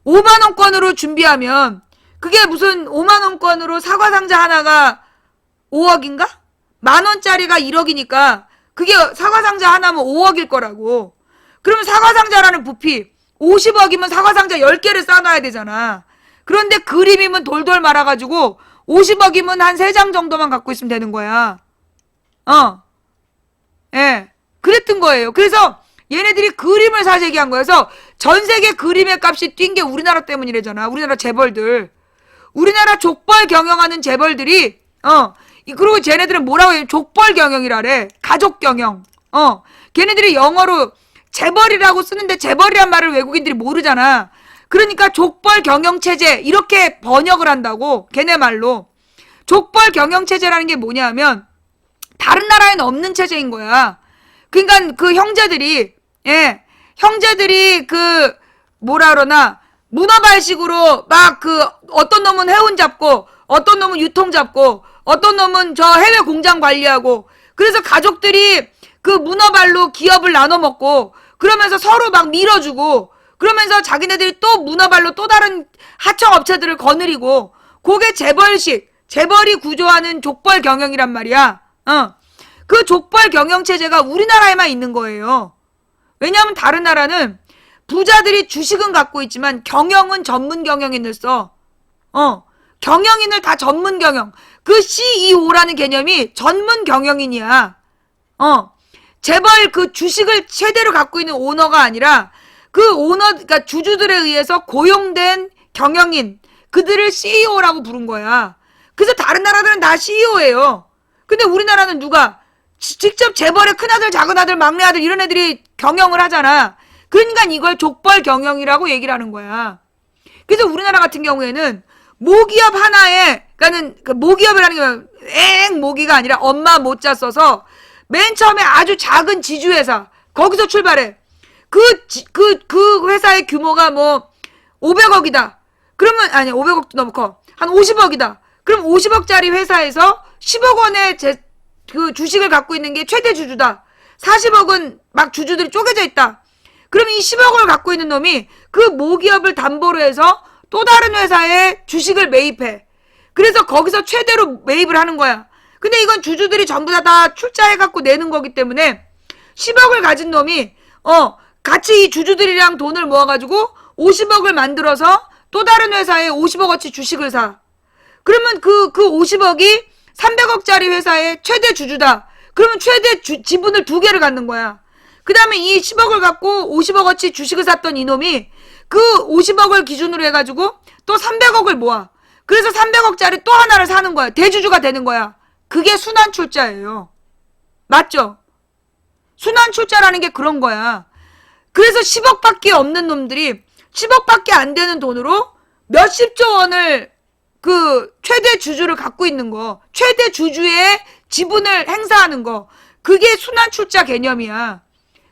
5만 원권으로 준비하면 그게 무슨 5만 원권으로 사과 상자 하나가 5억인가? 만 원짜리가 1억이니까 그게 사과 상자 하나면 5억일 거라고. 그러면 사과 상자라는 부피 50억이면 사과 상자 10개를 쌓아놔야 되잖아. 그런데 그림이면 돌돌 말아가지고 50억이면 한 3장 정도만 갖고 있으면 되는 거야. 예. 그랬던 거예요. 그래서 얘네들이 그림을 사재기한 거예요. 그래서 전 세계 그림의 값이 뛴 게 우리나라 때문이래잖아. 우리나라 재벌들. 우리나라 족벌 경영하는 재벌들이, 그리고 쟤네들은 뭐라고 해요? 족벌 경영이라래. 가족 경영. 걔네들이 영어로 재벌이라고 쓰는데 재벌이란 말을 외국인들이 모르잖아. 그러니까 족벌 경영체제, 이렇게 번역을 한다고. 걔네 말로. 족벌 경영체제라는 게 뭐냐면, 다른 나라에는 없는 체제인 거야. 그러니까 그 형제들이, 형제들이 뭐라 그러나, 문어발식으로 막 어떤 놈은 해운 잡고, 어떤 놈은 유통 잡고, 어떤 놈은 저 해외 공장 관리하고, 그래서 가족들이 그 문어발로 기업을 나눠 먹고, 그러면서 서로 막 밀어주고, 그러면서 자기네들이 또 문어발로 또 다른 하청업체들을 거느리고, 그게 재벌이 구조하는 족벌 경영이란 말이야. 그 족벌 경영체제가 우리나라에만 있는 거예요. 왜냐하면 다른 나라는 부자들이 주식은 갖고 있지만 경영은 전문 경영인을 써. 경영인을 다 전문 경영. 그 CEO라는 개념이 전문 경영인이야. 재벌 그 주식을 최대로 갖고 있는 오너가 아니라 그 그러니까 주주들에 의해서 고용된 경영인, 그들을 CEO라고 부른 거야. 그래서 다른 나라들은 다 CEO예요. 근데 우리나라는 누가? 직접 재벌의 큰아들, 작은아들, 막내아들 이런 애들이 경영을 하잖아. 그러니까 이걸 족벌 경영이라고 얘기를 하는 거야. 그래서 우리나라 같은 경우에는 모기업 하나에, 그러니까는 모기업이라는 게 모기가 아니라 엄마 모자 써서 맨 처음에 아주 작은 지주회사, 거기서 출발해. 그 회사의 규모가 뭐 500억이다. 그러면, 아니 500억도 너무 커. 한 50억이다. 그럼 50억짜리 회사에서 10억 원의 그 주식을 갖고 있는 게 최대 주주다. 40억은 막 주주들이 쪼개져 있다. 그럼 이 10억을 갖고 있는 놈이 그 모기업을 담보로 해서 또 다른 회사에 주식을 매입해. 그래서 거기서 최대로 매입을 하는 거야. 근데 이건 주주들이 전부 다 출자해갖고 내는 거기 때문에 10억을 가진 놈이 같이 이 주주들이랑 돈을 모아가지고 50억을 만들어서 또 다른 회사에 50억어치 주식을 사. 그러면 그 50억이 300억짜리 회사의 최대 주주다. 그러면 최대 지분을 2개를 갖는 거야. 그 다음에 이 10억을 갖고 50억어치 주식을 샀던 이놈이 그 50억을 기준으로 해가지고 또 300억을 모아. 그래서 300억짜리 또 하나를 사는 거야. 대주주가 되는 거야. 그게 순환출자예요. 맞죠? 순환출자라는 게 그런 거야. 그래서 10억밖에 없는 놈들이 10억밖에 안 되는 돈으로 몇십조 원을 그 최대 주주를 갖고 있는 거, 최대 주주의 지분을 행사하는 거, 그게 순환출자 개념이야.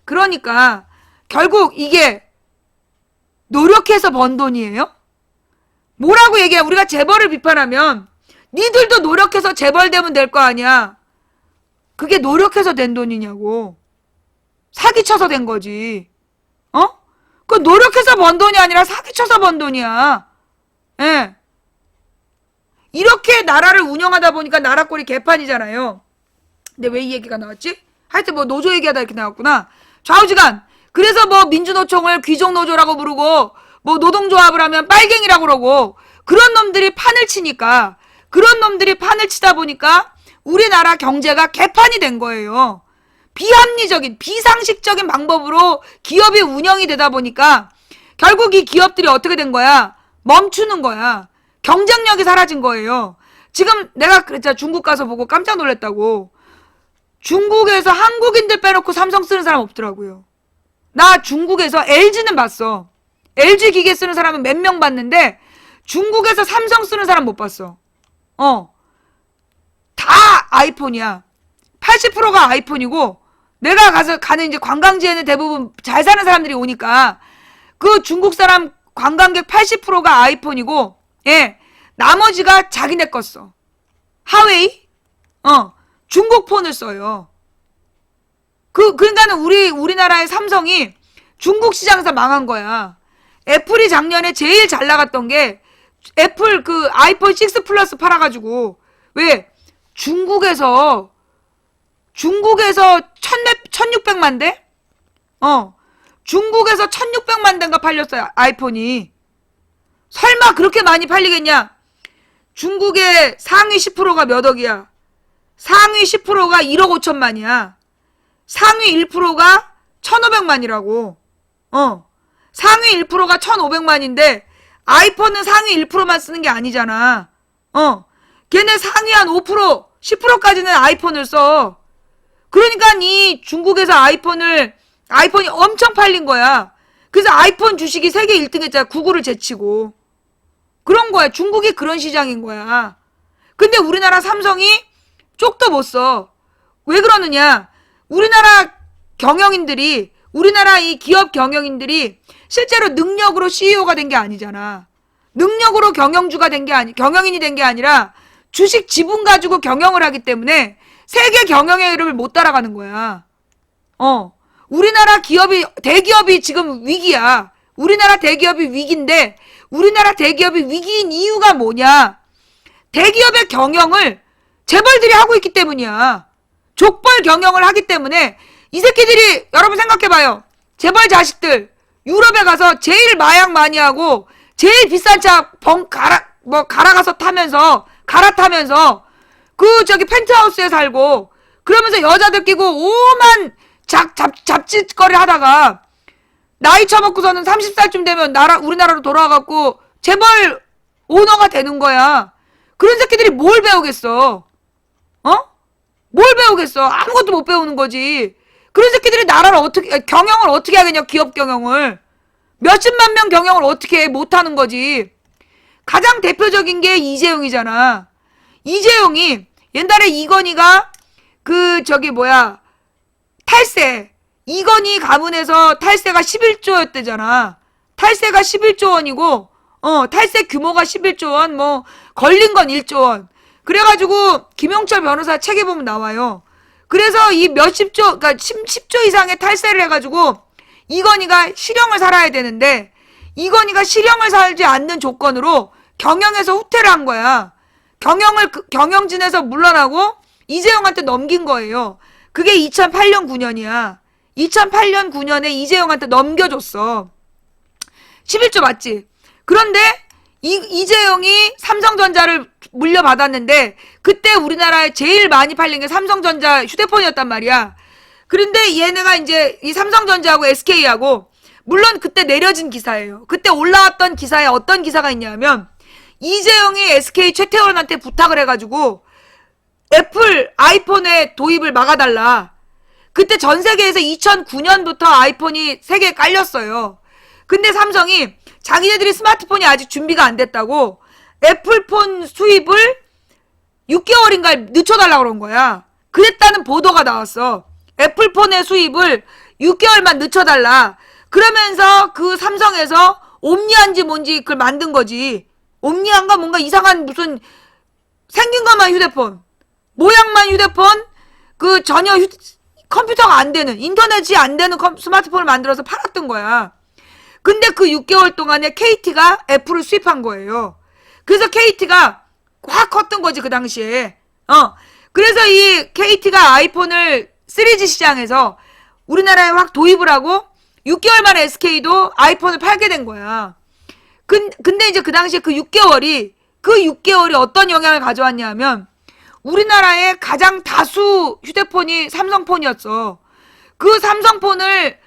그러니까 결국 이게 노력해서 번 돈이에요? 뭐라고 얘기해? 우리가 재벌을 비판하면 니들도 노력해서 재벌 되면 될 거 아니야. 그게 노력해서 된 돈이냐고. 사기쳐서 된 거지. 그 노력해서 번 돈이 아니라 사기쳐서 번 돈이야. 예. 이렇게 나라를 운영하다 보니까 나라 꼴이 개판이잖아요. 근데 왜 이 얘기가 나왔지? 하여튼 뭐 노조 얘기하다 이렇게 나왔구나. 좌우지간. 그래서 뭐 민주노총을 귀족노조라고 부르고 뭐 노동조합을 하면 빨갱이라고 그러고 그런 놈들이 판을 치니까, 그런 놈들이 판을 치다 보니까 우리나라 경제가 개판이 된 거예요. 비합리적인, 비상식적인 방법으로 기업이 운영이 되다 보니까 결국 이 기업들이 어떻게 된 거야? 멈추는 거야. 경쟁력이 사라진 거예요. 지금 내가 그랬잖아. 중국 가서 보고 깜짝 놀랐다고. 중국에서 한국인들 빼놓고 삼성 쓰는 사람 없더라고요. 나 중국에서 LG는 봤어. LG 기계 쓰는 사람은 몇 명 봤는데 중국에서 삼성 쓰는 사람 못 봤어. 다 아이폰이야. 80%가 아이폰이고, 내가 가는 이제 관광지에는 대부분 잘 사는 사람들이 오니까 그 중국 사람 관광객 80%가 아이폰이고, 예, 나머지가 자기네 거 써. 하웨이? 중국 폰을 써요. 그러니까는 우리나라의 삼성이 중국 시장에서 망한 거야. 애플이 작년에 제일 잘 나갔던 게 애플 그 아이폰 6 플러스 팔아가지고, 왜? 중국에서 1600만 대? 중국에서 1600만 대인가 팔렸어요, 아이폰이. 설마 그렇게 많이 팔리겠냐? 중국의 상위 10%가 몇 억이야? 상위 10%가 1억 5천만이야. 상위 1%가 1,500만이라고. 상위 1%가 1,500만인데 아이폰은 상위 1%만 쓰는 게 아니잖아. 걔네 상위 한 5%, 10%까지는 아이폰을 써. 그러니까 이 중국에서 아이폰이 엄청 팔린 거야. 그래서 아이폰 주식이 세계 1등 했잖아. 구글을 제치고. 그런 거야. 중국이 그런 시장인 거야. 근데 우리나라 삼성이 쪽도 못 써. 왜 그러느냐? 우리나라 이 기업 경영인들이 실제로 능력으로 CEO가 된 게 아니잖아. 능력으로 경영인이 된 게 아니라 주식 지분 가지고 경영을 하기 때문에 세계 경영의 흐름을 못 따라가는 거야. 우리나라 대기업이 지금 위기야. 우리나라 대기업이 위기인데, 우리나라 대기업이 위기인 이유가 뭐냐? 대기업의 경영을 재벌들이 하고 있기 때문이야. 족벌 경영을 하기 때문에 이 새끼들이, 여러분 생각해봐요. 재벌 자식들 유럽에 가서 제일 마약 많이 하고 제일 비싼 차 갈아타면서 펜트하우스에 살고, 그러면서 여자들 끼고 오만 잡짓거리 하다가 나이 처먹고서는 30살쯤 되면 우리나라로 돌아와갖고 재벌 오너가 되는 거야. 그런 새끼들이 뭘 배우겠어? 뭘 배우겠어? 아무것도 못 배우는 거지. 그런 새끼들이 경영을 어떻게 하겠냐, 기업 경영을. 몇십만 명 경영을 어떻게 해, 못하는 거지. 가장 대표적인 게 이재용이잖아. 이재용이 옛날에 이건희가 탈세. 이건희 가문에서 탈세가 11조였대잖아. 탈세가 11조 원이고, 탈세 규모가 11조 원, 걸린 건 1조 원. 그래가지고, 김용철 변호사 책에 보면 나와요. 그래서 이 그러니까 10조 이상의 탈세를 해가지고, 이건희가 실형을 살아야 되는데, 이건희가 실형을 살지 않는 조건으로 경영에서 후퇴를 한 거야. 경영진에서 물러나고, 이재용한테 넘긴 거예요. 그게 2008년 9년이야. 2008년 9년에 이재용한테 넘겨줬어. 11조 맞지? 그런데 이재용이 삼성전자를 물려받았는데 그때 우리나라에 제일 많이 팔린 게 삼성전자 휴대폰이었단 말이야. 그런데 얘네가 이제 이 삼성전자하고 SK하고, 물론 그때 내려진 기사예요. 그때 올라왔던 기사에 어떤 기사가 있냐면, 이재용이 SK 최태원한테 부탁을 해가지고 애플 아이폰의 도입을 막아달라. 그때 전 세계에서 2009년부터 아이폰이 세계에 깔렸어요. 근데 삼성이 자기네들이 스마트폰이 아직 준비가 안 됐다고 애플폰 수입을 6개월인가 늦춰달라고 그런 거야. 그랬다는 보도가 나왔어. 애플폰의 수입을 6개월만 늦춰달라. 그러면서 그 삼성에서 옴니안지 뭔지 그걸 만든 거지. 옴니안가 뭔가 이상한 무슨 생긴 것만 휴대폰, 모양만 휴대폰, 전혀 컴퓨터가 안 되는, 인터넷이 안 되는 스마트폰을 만들어서 팔았던 거야. 근데 그 6개월 동안에 KT가 애플을 수입한 거예요. 그래서 KT가 확 컸던 거지, 그 당시에. 그래서 이 KT가 아이폰을 3G 시장에서 우리나라에 확 도입을 하고 6개월 만에 SK도 아이폰을 팔게 된 거야. 근데 이제 그 당시에 그 6개월이 어떤 영향을 가져왔냐 면, 우리나라의 가장 다수 휴대폰이 삼성폰이었어. 그 삼성폰을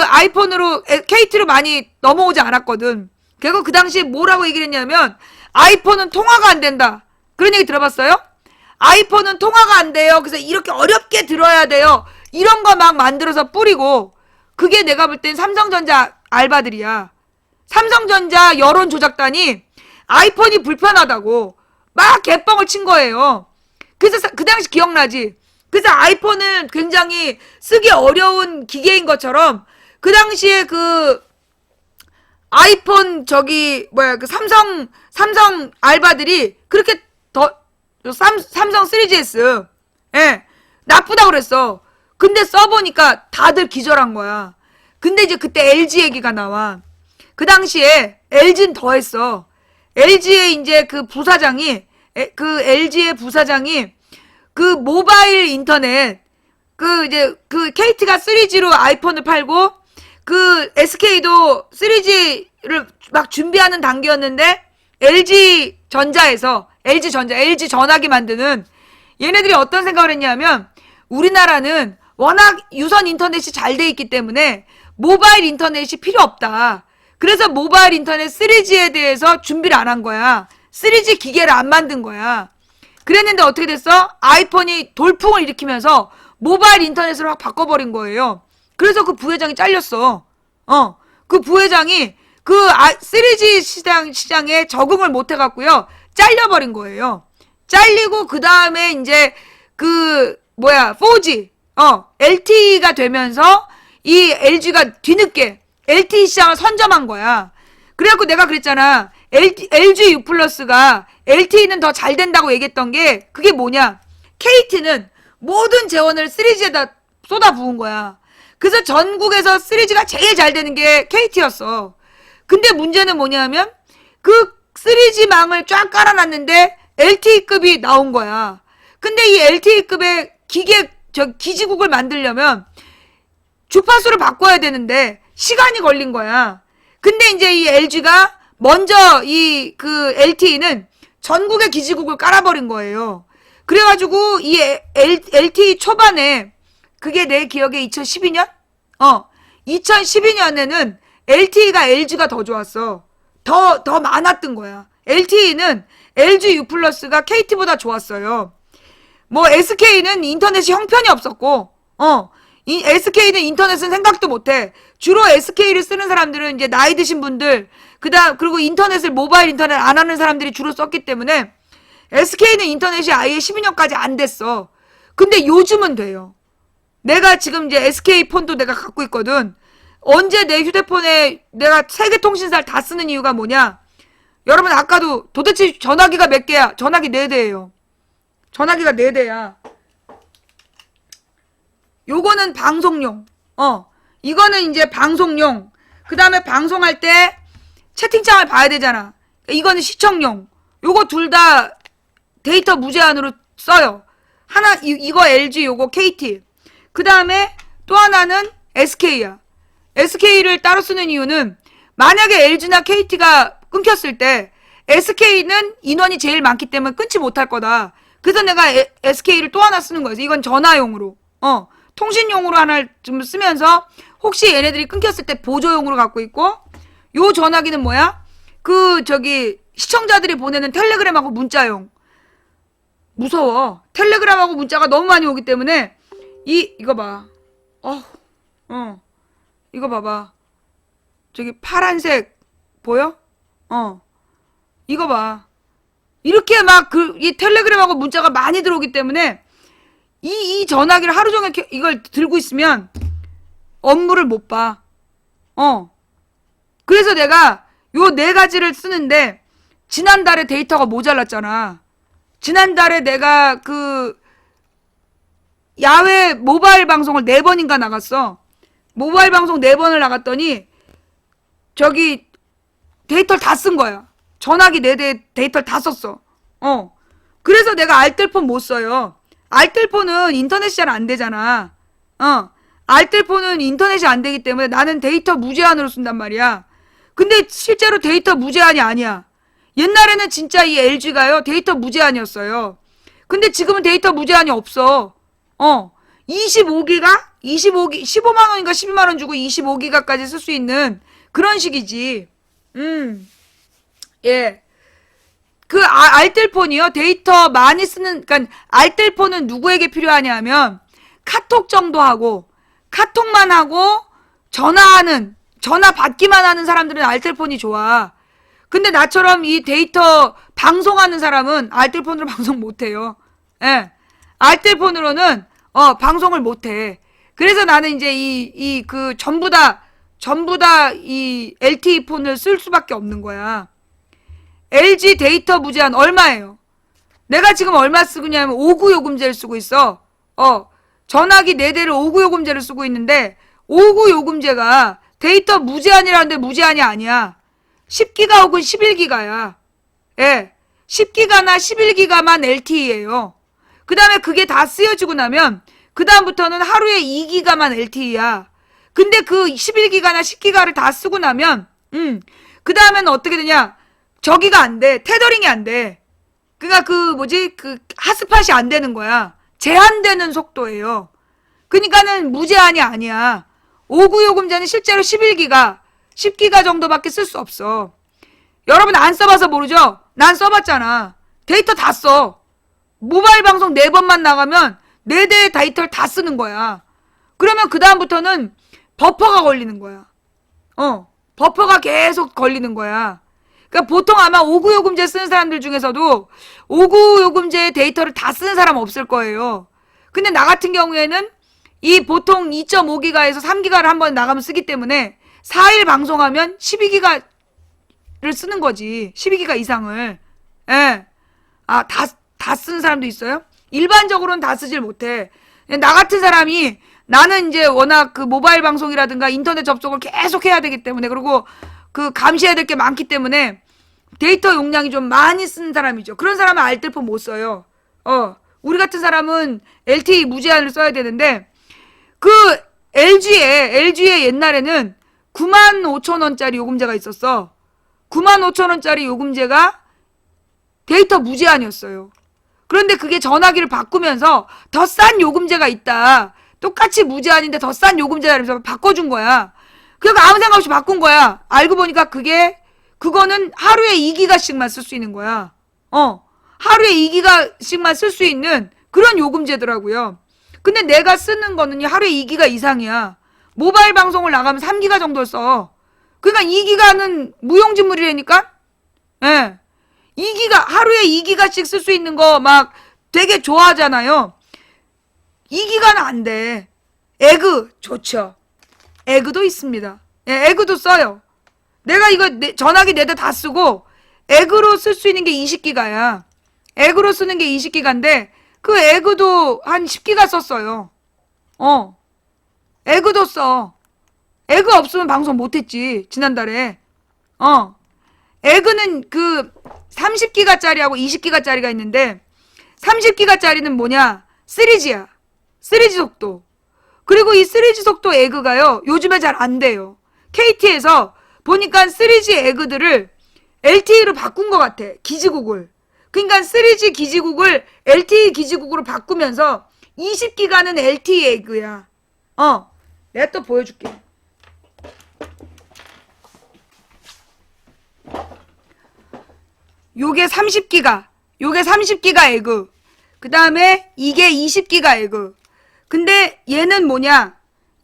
아이폰으로, KT로 많이 넘어오지 않았거든. 그리고 그 당시에 뭐라고 얘기를 했냐면, 아이폰은 통화가 안 된다. 그런 얘기 들어봤어요? 아이폰은 통화가 안 돼요. 그래서 이렇게 어렵게 들어야 돼요. 이런 거 막 만들어서 뿌리고, 그게 내가 볼 땐 삼성전자 알바들이야. 삼성전자 여론 조작단이 아이폰이 불편하다고 막 개뻥을 친 거예요. 그래서 그 당시 기억나지? 그래서 아이폰은 굉장히 쓰기 어려운 기계인 것처럼 그 당시에 아이폰 삼성 알바들이 그렇게 삼성 3GS 나쁘다고 그랬어. 근데 써보니까 다들 기절한 거야. 근데 이제 그때 LG 얘기가 나와. 그 당시에 LG는 더 했어. LG의 이제 LG의 부사장이 모바일 인터넷, KT가 3G로 아이폰을 팔고, SK도 3G를 막 준비하는 단계였는데, LG전자에서, LG전자, LG전화기 만드는 얘네들이 어떤 생각을 했냐면 우리나라는 워낙 유선 인터넷이 잘 돼 있기 때문에 모바일 인터넷이 필요 없다. 그래서 모바일 인터넷 3G에 대해서 준비를 안 한 거야. 3G 기계를 안 만든 거야. 그랬는데 어떻게 됐어? 아이폰이 돌풍을 일으키면서 모바일 인터넷으로 확 바꿔버린 거예요. 그래서 그 부회장이 잘렸어. 그 부회장이 그 3G 시장에 적응을 못 해갖고요. 잘려버린 거예요. 잘리고 그 다음에 이제 4G, LTE가 되면서 이 LG가 뒤늦게 LTE 시장을 선점한 거야. 그래갖고 내가 그랬잖아. LG U 플러스가 LTE는 더 잘 된다고 얘기했던 게 그게 뭐냐? KT는 모든 재원을 3G에다 쏟아부은 거야. 그래서 전국에서 3G가 제일 잘 되는 게 KT였어. 근데 문제는 뭐냐면 그 3G망을 쫙 깔아놨는데 LTE급이 나온 거야. 근데 이 LTE급의 기지국을 만들려면 주파수를 바꿔야 되는데 시간이 걸린 거야. 근데 이제 이 LG가 먼저 LTE는 전국의 기지국을 깔아버린 거예요. 그래가지고 이 LTE 초반에 그게 내 기억에 2012년? 2012년에는 LTE가 LG가 더 좋았어. 더 많았던 거야. LTE는 LG U 플러스가 KT보다 좋았어요. 뭐 SK는 인터넷이 형편이 없었고, SK는 인터넷은 생각도 못해. 주로 SK를 쓰는 사람들은 이제 나이 드신 분들, 그리고 모바일 인터넷 안 하는 사람들이 주로 썼기 때문에 SK는 인터넷이 아예 12년까지 안 됐어. 근데 요즘은 돼요. 내가 지금 이제 SK 폰도 내가 갖고 있거든. 언제 내 휴대폰에 내가 세계 통신사를 다 쓰는 이유가 뭐냐? 여러분 아까도 도대체 전화기가 몇 개야? 전화기 4대예요. 전화기가 4대야. 요거는 방송용. 이거는 이제 방송용. 그 다음에 방송할 때 채팅창을 봐야 되잖아. 이거는 시청용. 요거 둘 다 데이터 무제한으로 써요. 이거 LG, 요거 KT. 그 다음에 또 하나는 SK야. SK를 따로 쓰는 이유는 만약에 LG나 KT가 끊겼을 때 SK는 인원이 제일 많기 때문에 끊지 못할 거다. 그래서 내가 SK를 또 하나 쓰는 거였어. 이건 전화용으로. 통신용으로 하나 좀 쓰면서 혹시 얘네들이 끊겼을 때 보조용으로 갖고 있고, 요 전화기는 뭐야? 시청자들이 보내는 텔레그램하고 문자용. 무서워. 텔레그램하고 문자가 너무 많이 오기 때문에 이거 봐. 이거 봐봐. 파란색 보여? 이거 봐. 이렇게 막 이 텔레그램하고 문자가 많이 들어오기 때문에 이 전화기를 하루 종일 이걸 들고 있으면 업무를 못 봐. 그래서 내가 요 4가지를 쓰는데 지난달에 데이터가 모자랐잖아. 지난달에 내가 야외 모바일 방송을 4번인가 나갔어. 모바일 방송 4번을 나갔더니 데이터를 다 쓴 거야. 전화기 4대 데이터를 다 썼어. 그래서 내가 알뜰폰 못 써요. 알뜰폰은 인터넷이 잘 안 되잖아. 알뜰폰은 인터넷이 안 되기 때문에 나는 데이터 무제한으로 쓴단 말이야. 근데 실제로 데이터 무제한이 아니야. 옛날에는 진짜 이 LG가요, 데이터 무제한이었어요. 근데 지금은 데이터 무제한이 없어. 15만 원인가 12만 원 주고 25기가까지 쓸 수 있는 그런 식이지. 예. 알뜰폰이요, 데이터 많이 쓰는, 그러니까 알뜰폰은 누구에게 필요하냐면 카톡 정도 하고, 카톡만 하고 전화 받기만 하는 사람들은 알뜰폰이 좋아. 근데 나처럼 이 데이터 방송하는 사람은 알뜰폰으로 방송 못해요. 예. 알뜰폰으로는 방송을 못해. 그래서 나는 이제 전부 다 이 LTE 폰을 쓸 수밖에 없는 거야. LG 데이터 무제한 얼마예요? 내가 지금 얼마 쓰냐면 5구 요금제를 쓰고 있어. 전화기 4대를 5구 요금제를 쓰고 있는데 5구 요금제가 데이터 무제한이라는데 무제한이 아니야. 10기가 혹은 11기가야. 예. 10기가나 11기가만 LTE예요. 그 다음에 그게 다 쓰여지고 나면 그 다음부터는 하루에 2기가만 LTE야. 근데 그 11기가나 10기가를 다 쓰고 나면 그 다음에는 어떻게 되냐? 저기가 안 돼. 테더링이 안 돼. 그러니까 그 뭐지 그 핫스팟이 안 되는 거야. 제한되는 속도예요. 그러니까는 무제한이 아니야. 5구 요금제는 실제로 11기가 10기가 정도밖에 쓸 수 없어. 여러분 안 써봐서 모르죠? 난 써봤잖아. 데이터 다 써. 모바일 방송 4번만 나가면 4대의 데이터를 다 쓰는 거야. 그러면 그 다음부터는 버퍼가 걸리는 거야. 버퍼가 계속 걸리는 거야. 그러니까 보통 아마 5구 요금제 쓰는 사람들 중에서도 5구 요금제의 데이터를 다 쓰는 사람 없을 거예요. 근데 나 같은 경우에는 이 보통 2.5기가에서 3기가를 한번 나가면 쓰기 때문에 4일 방송하면 12기가를 쓰는 거지. 12기가 이상을. 예. 아, 다 쓰는 사람도 있어요? 일반적으로는 다 쓰질 못해. 나 같은 사람이 나는 이제 워낙 그 모바일 방송이라든가 인터넷 접속을 계속 해야 되기 때문에 그리고 그 감시해야 될 게 많기 때문에 데이터 용량이 좀 많이 쓰는 사람이죠. 그런 사람은 알뜰폰 못 써요. 우리 같은 사람은 LTE 무제한을 써야 되는데 그 LG에 옛날에는 95,000원짜리 요금제가 있었어. 95,000원짜리 요금제가 데이터 무제한이었어요. 그런데 그게 전화기를 바꾸면서 더 싼 요금제가 있다. 똑같이 무제한인데 더 싼 요금제다 이러면서 바꿔준 거야. 그러니까 아무 생각 없이 바꾼 거야. 알고 보니까 그거는 하루에 2기가씩만 쓸 수 있는 거야. 하루에 2기가씩만 쓸 수 있는 그런 요금제더라고요. 근데 내가 쓰는 거는 하루에 2기가 이상이야. 모바일 방송을 나가면 3기가 정도 써. 그러니까 2기가는 무용지물이라니까? 예. 2기가, 하루에 2기가씩 쓸 수 있는 거 막 되게 좋아하잖아요. 2기가는 안 돼. 에그, 좋죠. 에그도 있습니다. 예, 에그도 써요. 내가 이거 전화기 4대 다 쓰고, 에그로 쓸 수 있는 게 20기가야. 에그로 쓰는 게 20기가인데, 그 에그도 한 10기가 썼어요. 에그도 써. 에그 없으면 방송 못했지, 지난달에. 에그는 그 30기가짜리하고 20기가짜리가 있는데 30기가짜리는 뭐냐? 3G야. 3G 속도. 그리고 이 3G 속도 에그가요. 요즘에 잘 안 돼요. KT에서 보니까 3G 에그들을 LTE로 바꾼 것 같아. 기지국을. 그러니까 3G 기지국을 LTE 기지국으로 바꾸면서 20기가는 LTE 에그야. 내가 또 보여줄게. 요게 30기가, 요게 30기가 에그. 그 다음에 이게 20기가 에그. 근데 얘는 뭐냐?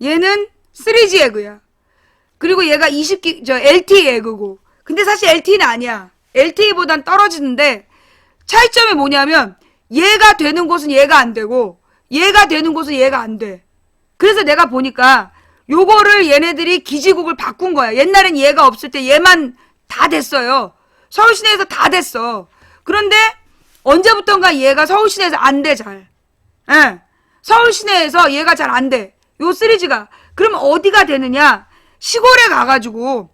얘는 3G 에그야. 그리고 얘가 LTE 에그고. 근데 사실 LTE는 아니야. LTE보단 떨어지는데 차이점이 뭐냐면 얘가 되는 곳은 얘가 안 되고 얘가 되는 곳은 얘가 안 돼. 그래서 내가 보니까 요거를 얘네들이 기지국을 바꾼 거야. 옛날엔 얘가 없을 때 얘만 다 됐어요. 서울 시내에서 다 됐어. 그런데 언제부턴가 얘가 서울 시내에서 안 돼, 잘. 예. 서울 시내에서 얘가 잘 안 돼. 요 3G가. 그럼 어디가 되느냐? 시골에 가가지고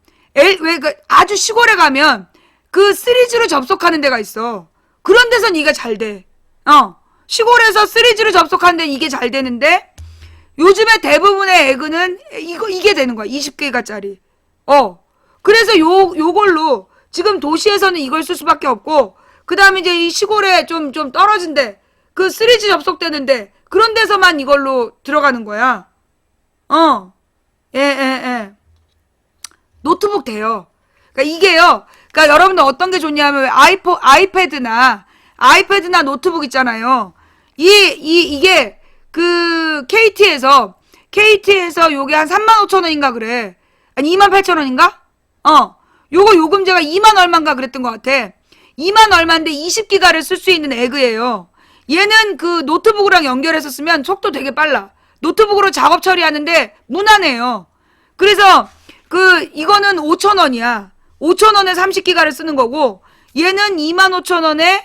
아주 시골에 가면 그 3G로 접속하는 데가 있어. 그런 데선 이게 잘 돼. 시골에서 3G로 접속하는 데는 이게 잘 되는데 요즘에 대부분의 에그는 이게 되는 거야. 20기가짜리. 그래서 요걸로 지금 도시에서는 이걸 쓸 수밖에 없고 그 다음에 이제 이 시골에 좀 떨어진데 그 3G 접속되는데 그런 데서만 이걸로 들어가는 거야. 예. 노트북 돼요. 그러니까 이게요. 그러니까 여러분들 어떤 게 좋냐면 아이패드나 노트북 있잖아요. 이게 그 KT에서 요게 한 35,000원인가 그래. 아니 28,000원인가? 요거 요금제가 2만 얼마인가 그랬던 것 같아. 2만 얼마인데 20기가를 쓸 수 있는 에그예요. 얘는 그 노트북이랑 연결해서 쓰면 속도 되게 빨라. 노트북으로 작업 처리하는데 무난해요. 그래서 이거는 5,000원이야. 5,000원에 30기가를 쓰는 거고 얘는 25,000원에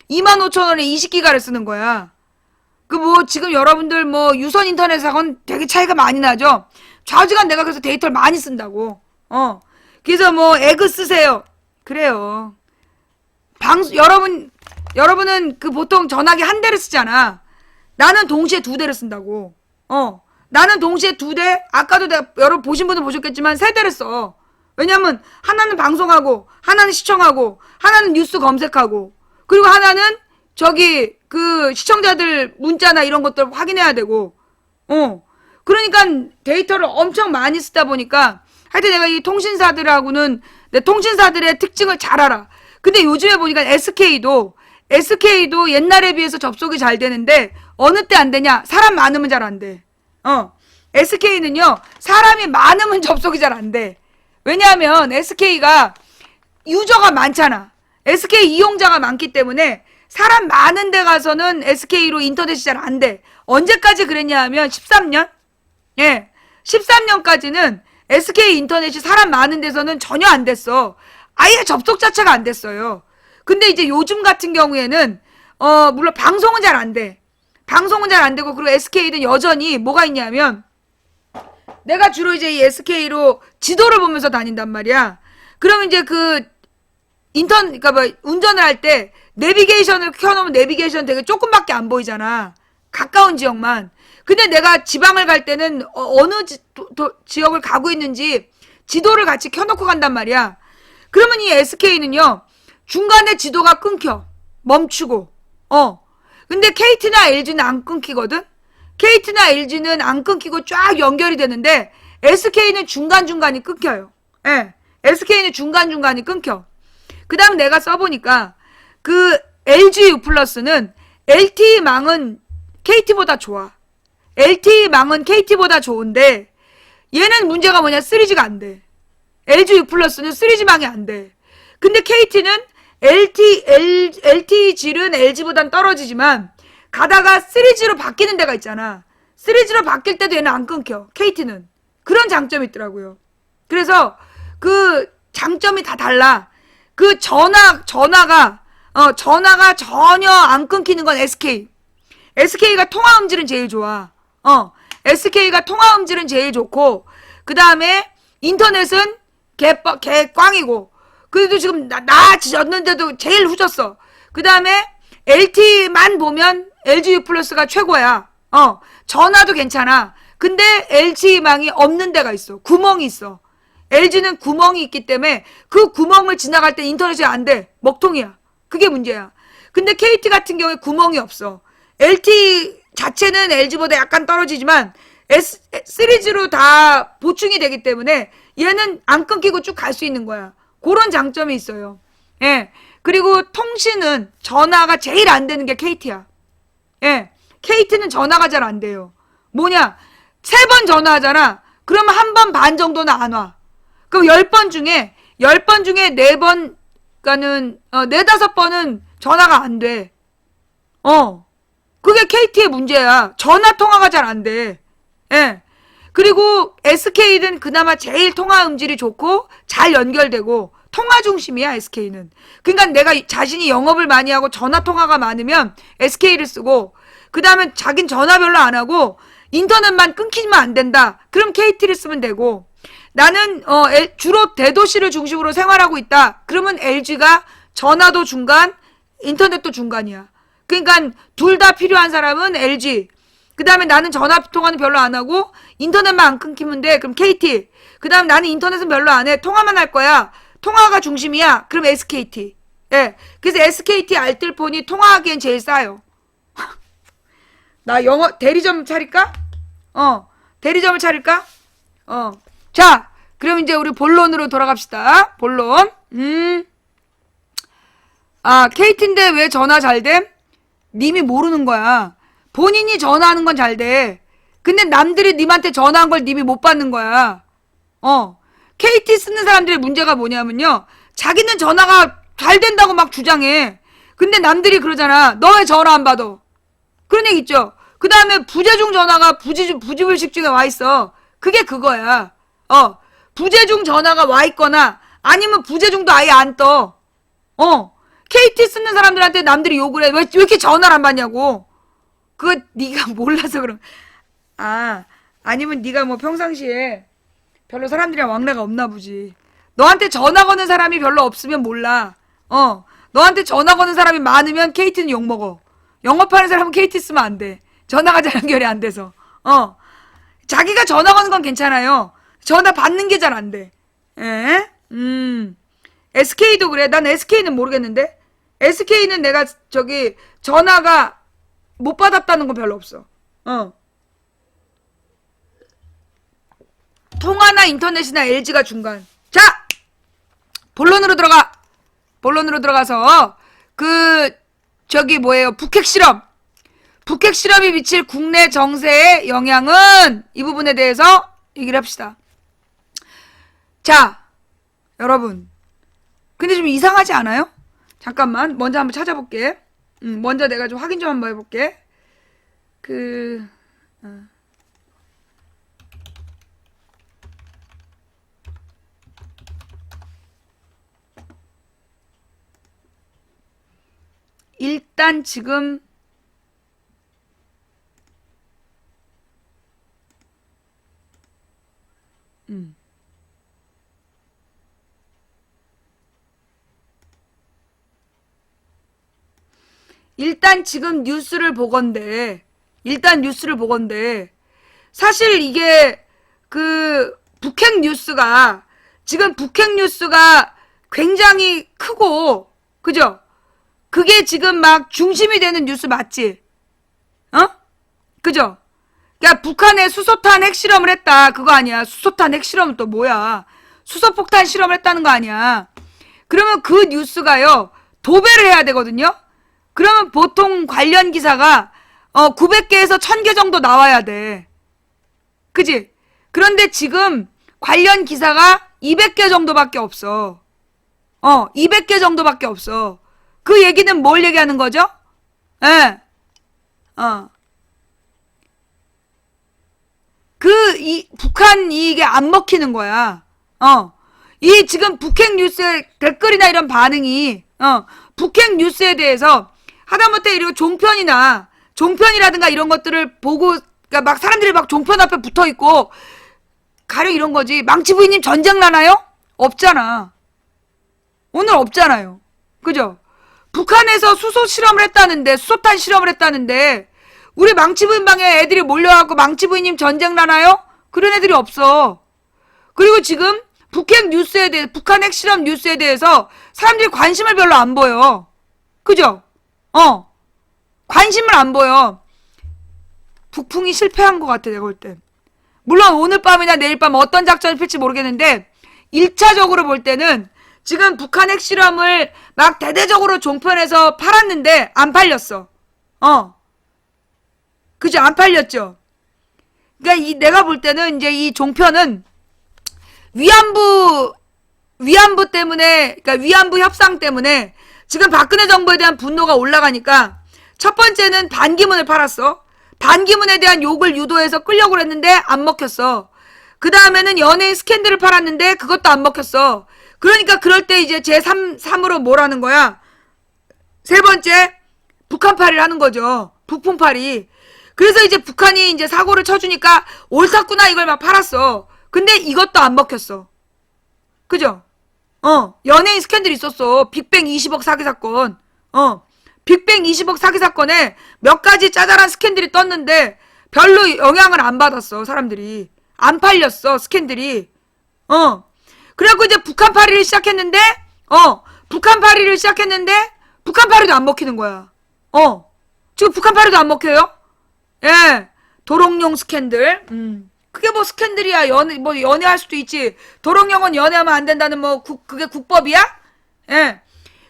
25,000원에 20기가를 쓰는 거야. 지금 여러분들 유선 인터넷하고는 되게 차이가 많이 나죠? 좌지간 내가 그래서 데이터를 많이 쓴다고. 그래서 에그 쓰세요. 그래요. 여러분은 보통 전화기 한 대를 쓰잖아. 나는 동시에 2대를 쓴다고. 나는 동시에 2대, 아까도 여러분 보신 분은 보셨겠지만 3대를 써. 왜냐면 하나는 방송하고, 하나는 시청하고, 하나는 뉴스 검색하고. 그리고 하나는 저기 그 시청자들 문자나 이런 것들 확인해야 되고, 그러니까 데이터를 엄청 많이 쓰다 보니까 하여튼 내가 이 통신사들하고는 내 통신사들의 특징을 잘 알아. 근데 요즘에 보니까 SK도 옛날에 비해서 접속이 잘 되는데 어느 때 안 되냐? 사람 많으면 잘 안 돼. SK는요, 사람이 많으면 접속이 잘 안 돼. 왜냐하면 SK가 유저가 많잖아. SK 이용자가 많기 때문에 사람 많은 데 가서는 SK로 인터넷이 잘 안 돼. 언제까지 그랬냐 하면 13년? 예. 13년까지는 SK 인터넷이 사람 많은 데서는 전혀 안 됐어. 아예 접속 자체가 안 됐어요. 근데 이제 요즘 같은 경우에는 물론 방송은 잘 안 돼. 방송은 잘 안 되고, 그리고 SK는 여전히 뭐가 있냐면, 내가 주로 이제 이 SK로 지도를 보면서 다닌단 말이야. 그러면 이제 그러니까 뭐 운전을 할 때 내비게이션을 켜놓으면 내비게이션 되게 조금밖에 안 보이잖아. 가까운 지역만. 근데 내가 지방을 갈 때는 어느 지역을 가고 있는지 지도를 같이 켜놓고 간단 말이야. 그러면 이 SK는요, 중간에 지도가 끊겨. 멈추고. 근데 KT나 LG는 안 끊기거든? KT나 LG는 안 끊기고 쫙 연결이 되는데 SK는 중간중간이 끊겨요. 예. SK는 중간중간이 끊겨. 그 다음 내가 써보니까 그 LG U+는 LTE망은 KT보다 좋아. LTE망은 KT보다 좋은데 얘는 문제가 뭐냐? 3G가 안 돼. LG U+는 3G망이 안 돼. 근데 KT는 LTE질은 LG보단 떨어지지만 가다가 3G로 바뀌는 데가 있잖아. 3G로 바뀔 때도 얘는 안 끊겨. KT는. 그런 장점이 있더라고요. 그래서 그 장점이 다 달라. 그 전화가 전혀 안 끊기는 건 SK. SK가 통화 음질은 제일 좋아. SK가 통화 음질은 제일 좋고, 그 다음에 인터넷은 개꽝이고, 그래도 지금 나아졌는데도 제일 후졌어. 그 다음에 LTE만 보면 LG U+가 최고야. 전화도 괜찮아. 근데 LTE망이 없는 데가 있어. 구멍이 있어. LG는 구멍이 있기 때문에 그 구멍을 지나갈 때 인터넷이 안 돼. 먹통이야. 그게 문제야. 근데 KT 같은 경우에 구멍이 없어. LTE 자체는 LG보다 약간 떨어지지만 3G로 다 보충이 되기 때문에 얘는 안 끊기고 쭉 갈 수 있는 거야. 그런 장점이 있어요. 예. 그리고 통신은 전화가 제일 안 되는 게 KT야. 예. KT는 전화가 잘 안 돼요. 뭐냐? 3번 전화하잖아. 그러면 1번 반 정도는 안 와. 그럼 10번 중에 4번, 그러니까는 4-5번은 전화가 안 돼. 그게 KT의 문제야. 전화 통화가 잘 안 돼. 예. 그리고 SK는 그나마 제일 통화 음질이 좋고 잘 연결되고 통화 중심이야, SK는. 그러니까 내가 자신이 영업을 많이 하고 전화 통화가 많으면 SK를 쓰고, 그 다음에 자긴 전화 별로 안 하고 인터넷만 끊기면 안 된다. 그럼 KT를 쓰면 되고, 나는 주로 대도시를 중심으로 생활하고 있다. 그러면 LG가 전화도 중간, 인터넷도 중간이야. 그러니까 둘 다 필요한 사람은 LG. 그 다음에 나는 전화 통화는 별로 안 하고 인터넷만 안 끊기면 돼. 그럼 KT. 그 다음 나는 인터넷은 별로 안 해. 통화만 할 거야. 통화가 중심이야. 그럼 SKT. 예. 그래서 SKT 알뜰폰이 통화하기엔 제일 싸요. 나 대리점 차릴까? 대리점을 차릴까? 자, 그럼 이제 우리 본론으로 돌아갑시다. 본론. KT인데 왜 전화 잘 됨? 님이 모르는 거야. 본인이 전화하는 건 잘 돼. 근데 남들이 님한테 전화한 걸 님이 못 받는 거야. KT 쓰는 사람들의 문제가 뭐냐면요, 자기는 전화가 잘 된다고 막 주장해. 근데 남들이 그러잖아. 너 왜 전화 안 받아? 그런 얘기 있죠. 그 다음에 부재중 전화가 부지불식 중에 와 있어. 그게 그거야. 부재중 전화가 와 있거나 아니면 부재중도 아예 안 떠. KT 쓰는 사람들한테 남들이 욕을 해. 왜 이렇게 전화를 안 받냐고. 그거 네가 몰라서 그럼. 아니면 네가 뭐 평상시에 별로 사람들이랑 왕래가 없나 보지. 너한테 전화 거는 사람이 별로 없으면 몰라. 너한테 전화 거는 사람이 많으면 KT는 욕먹어. 영업하는 사람은 KT 쓰면 안 돼. 전화가 잘 연결이 안 돼서. 자기가 전화 거는 건 괜찮아요. 전화 받는 게 잘 안 돼. SK도 그래. 난 SK는 모르겠는데. SK는 내가 전화가 못 받았다는 건 별로 없어. 통화나 인터넷이나 LG가 중간. 자! 본론으로 들어가서 북핵 실험. 북핵 실험이 미칠 국내 정세의 영향은 이 부분에 대해서 얘기를 합시다. 자, 여러분. 근데 좀 이상하지 않아요? 잠깐만. 먼저 한번 찾아볼게. 먼저 내가 좀 확인 좀 한번 해볼게. 일단 지금 뉴스를 보건대 사실 이게 북핵 뉴스가 굉장히 크고 그죠? 그게 지금 막 중심이 되는 뉴스 맞지? 그죠? 그러니까 북한에 수소탄 핵실험을 했다. 그거 아니야. 수소탄 핵실험은 또 뭐야? 수소폭탄 실험을 했다는 거 아니야. 그러면 그 뉴스가요. 도배를 해야 되거든요. 그러면 보통 관련 기사가 900개에서 1000개 정도 나와야 돼. 그지? 그런데 지금 관련 기사가 200개 정도밖에 없어. 200개 정도밖에 없어. 그 얘기는 뭘 얘기하는 거죠? 예. 북한 이게 안 먹히는 거야. 이 지금 북핵 뉴스의 댓글이나 이런 반응이, 북핵 뉴스에 대해서 하다못해 이런 종편이라든가 이런 것들을 보고, 그러니까 막 사람들이 막 종편 앞에 붙어 있고, 가령 이런 거지. 망치 부인님 전쟁 나나요? 없잖아. 오늘 없잖아요. 그죠? 북한에서 수소탄 실험을 했다는데, 우리 망치 부인 방에 애들이 몰려와갖고 망치 부인님 전쟁 나나요? 그런 애들이 없어. 그리고 지금 북한 핵 실험 뉴스에 대해서 사람들이 관심을 별로 안 보여. 그죠? 관심을 안 보여. 북풍이 실패한 것 같아, 내가 볼 때. 물론 오늘 밤이나 내일 밤 어떤 작전을 펼지 모르겠는데 1차적으로 볼 때는 지금 북한 핵실험을 막 대대적으로 종편에서 팔았는데 안 팔렸어. 그죠? 안 팔렸죠? 그러니까 내가 볼 때는 이제 이 종편은 위안부 때문에, 그러니까 위안부 협상 때문에 지금 박근혜 정부에 대한 분노가 올라가니까 첫 번째는 반기문을 팔았어. 반기문에 대한 욕을 유도해서 끌려고 했는데 안 먹혔어. 그 다음에는 연예인 스캔들을 팔았는데 그것도 안 먹혔어. 그러니까 그럴 때 이제 제3으로 뭐라는 거야? 세 번째, 북한팔이를 하는 거죠. 북풍팔이. 그래서 이제 북한이 이제 사고를 쳐주니까 옳았구나 이걸 막 팔았어. 근데 이것도 안 먹혔어. 그죠? 연예인 스캔들 있었어. 빅뱅 20억 사기 사건. 빅뱅 20억 사기 사건에 몇 가지 짜잘한 스캔들이 떴는데 별로 영향을 안 받았어, 사람들이. 안 팔렸어, 스캔들이. 그래갖고 이제 북한팔이를 시작했는데, 북한팔이도 안 먹히는 거야. 지금 북한팔이도 안 먹혀요? 예. 도롱뇽 스캔들. 그게 뭐 스캔들이야. 연애할 수도 있지. 도롱뇽은 연애하면 안 된다는 그게 국법이야? 예.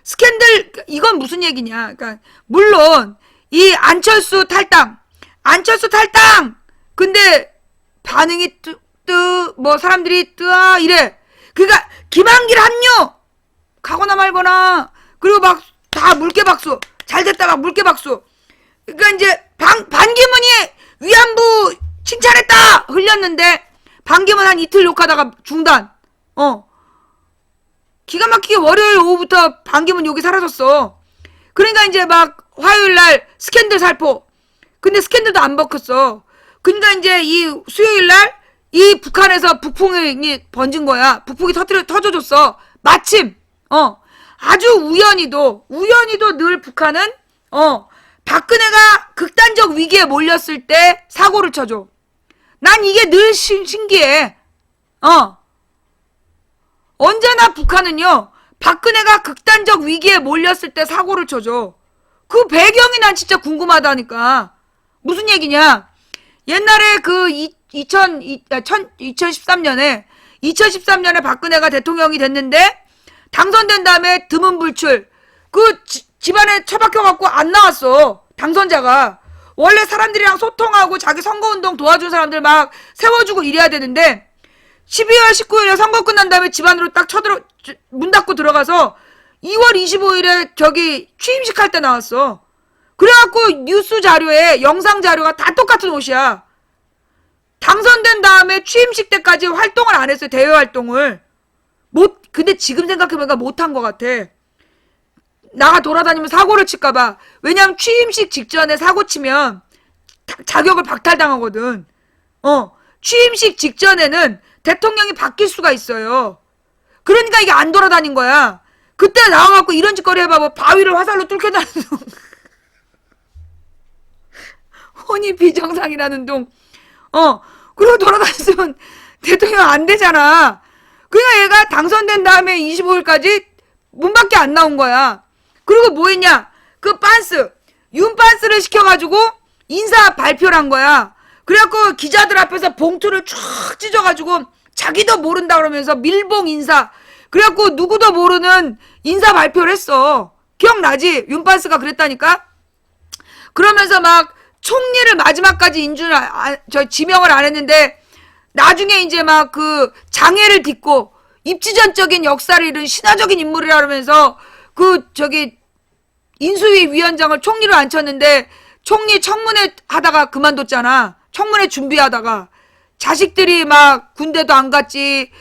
스캔들, 이건 무슨 얘기냐. 그러니까, 물론, 이 안철수 탈당! 근데, 반응이 사람들이 이래. 그러니까, 김한길 합류! 가거나 말거나, 그리고 막, 다 물개박수. 잘됐다, 막 물개박수. 그러니까 이제, 반기문이 위안부 칭찬했다! 흘렸는데, 반기문 한 이틀 욕하다가 중단. 기가 막히게 월요일 오후부터 반기문 욕이 사라졌어. 그러니까 이제 막 화요일날 스캔들 살포. 근데 스캔들도 안 먹혔어. 그러니까 이제 이 수요일날 이 북한에서 북풍이 번진 거야. 북풍이 터져줬어. 마침 아주 우연히도 늘 북한은 박근혜가 극단적 위기에 몰렸을 때 사고를 쳐줘. 난 이게 늘 신기해. 언제나 북한은요, 박근혜가 극단적 위기에 몰렸을 때 사고를 쳐줘. 그 배경이 난 진짜 궁금하다니까. 무슨 얘기냐? 옛날에 그 2013년에 박근혜가 대통령이 됐는데 당선된 다음에 드문불출 그 집안에 처박혀갖고 안 나왔어. 당선자가. 원래 사람들이랑 소통하고 자기 선거운동 도와준 사람들 막 세워주고 이래야 되는데 12월 19일에 선거 끝난 다음에 집안으로 딱 문 닫고 들어가서 2월 25일에 저기 취임식 할 때 나왔어. 그래갖고 뉴스 자료에 영상 자료가 다 똑같은 옷이야. 당선된 다음에 취임식 때까지 활동을 안 했어요. 대외 활동을. 근데 지금 생각해보니까 못한 것 같아. 나가 돌아다니면 사고를 칠까봐. 왜냐면 취임식 직전에 사고 치면 자격을 박탈당하거든. 취임식 직전에는 대통령이 바뀔 수가 있어요. 그러니까 이게 안 돌아다닌 거야. 그때 나와갖고 이런 짓거리 해봐. 뭐 바위를 화살로 뚫겠다는 둥. 혼이 비정상이라는 둥. 그리고 돌아다녔으면 대통령 안 되잖아. 그러니까 얘가 당선된 다음에 25일까지 문 밖에 안 나온 거야. 그리고 뭐 했냐? 그 윤빤스를 시켜가지고 인사 발표를 한 거야. 그래갖고 기자들 앞에서 봉투를 쫙 찢어가지고 자기도 모른다 그러면서 밀봉 인사. 그래갖고 누구도 모르는 인사 발표를 했어. 기억나지? 윤빤스가 그랬다니까? 그러면서 막 총리를 마지막까지 지명을 안 했는데 나중에 이제 막 그 장애를 딛고 입지전적인 역사를 이룬 신화적인 인물이라 그러면서 인수위 위원장을 총리로 앉혔는데 총리 청문회 하다가 그만뒀잖아. 청문회 준비하다가 자식들이 막 군대도 안 갔지,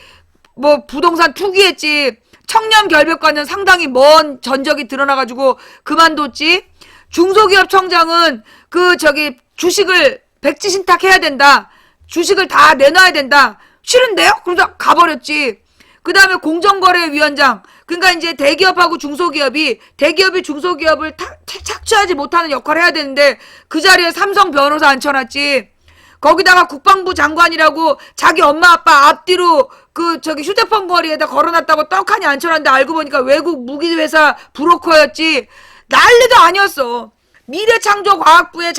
뭐 부동산 투기했지, 청렴 결백과는 상당히 먼 전적이 드러나가지고 그만뒀지. 중소기업청장은 주식을 백지 신탁해야 된다. 주식을 다 내놔야 된다. 싫은데요? 그러다 가버렸지. 그 다음에 공정거래위원장. 그러니까 이제 대기업이 중소기업을 착취하지 못하는 역할을 해야 되는데 그 자리에 삼성 변호사 앉혀놨지. 거기다가 국방부 장관이라고 자기 엄마 아빠 앞뒤로 휴대폰 거리에다 걸어놨다고 떡하니 앉혀놨는데 알고 보니까 외국 무기회사 브로커였지. 난리도 아니었어. 미래창조과학부를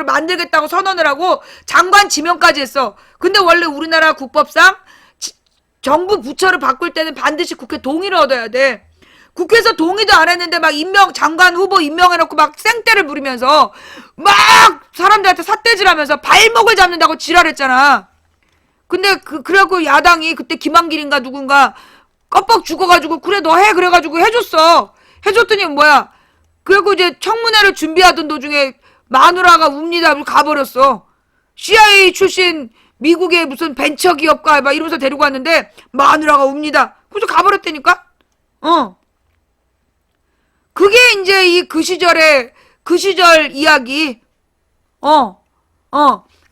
만들겠다고 선언을 하고 장관 지명까지 했어. 근데 원래 우리나라 국법상 정부 부처를 바꿀 때는 반드시 국회 동의를 얻어야 돼. 국회에서 동의도 안 했는데 막 장관 후보 임명해놓고 막 생떼를 부리면서 막 사람들한테 삿대질하면서 발목을 잡는다고 지랄했잖아. 근데 그래갖고 야당이 그때 김한길인가 누군가 껍벅 죽어가지고 그래 너 해 그래가지고 해줬어. 해줬더니 뭐야. 그래갖고 이제 청문회를 준비하던 도중에 마누라가 웁니다 가버렸어. CIA 출신 미국의 무슨 벤처기업가 막 이러면서 데리고 왔는데 마누라가 웁니다. 그래서 가버렸다니까. 그게 이제 그 시절 이야기.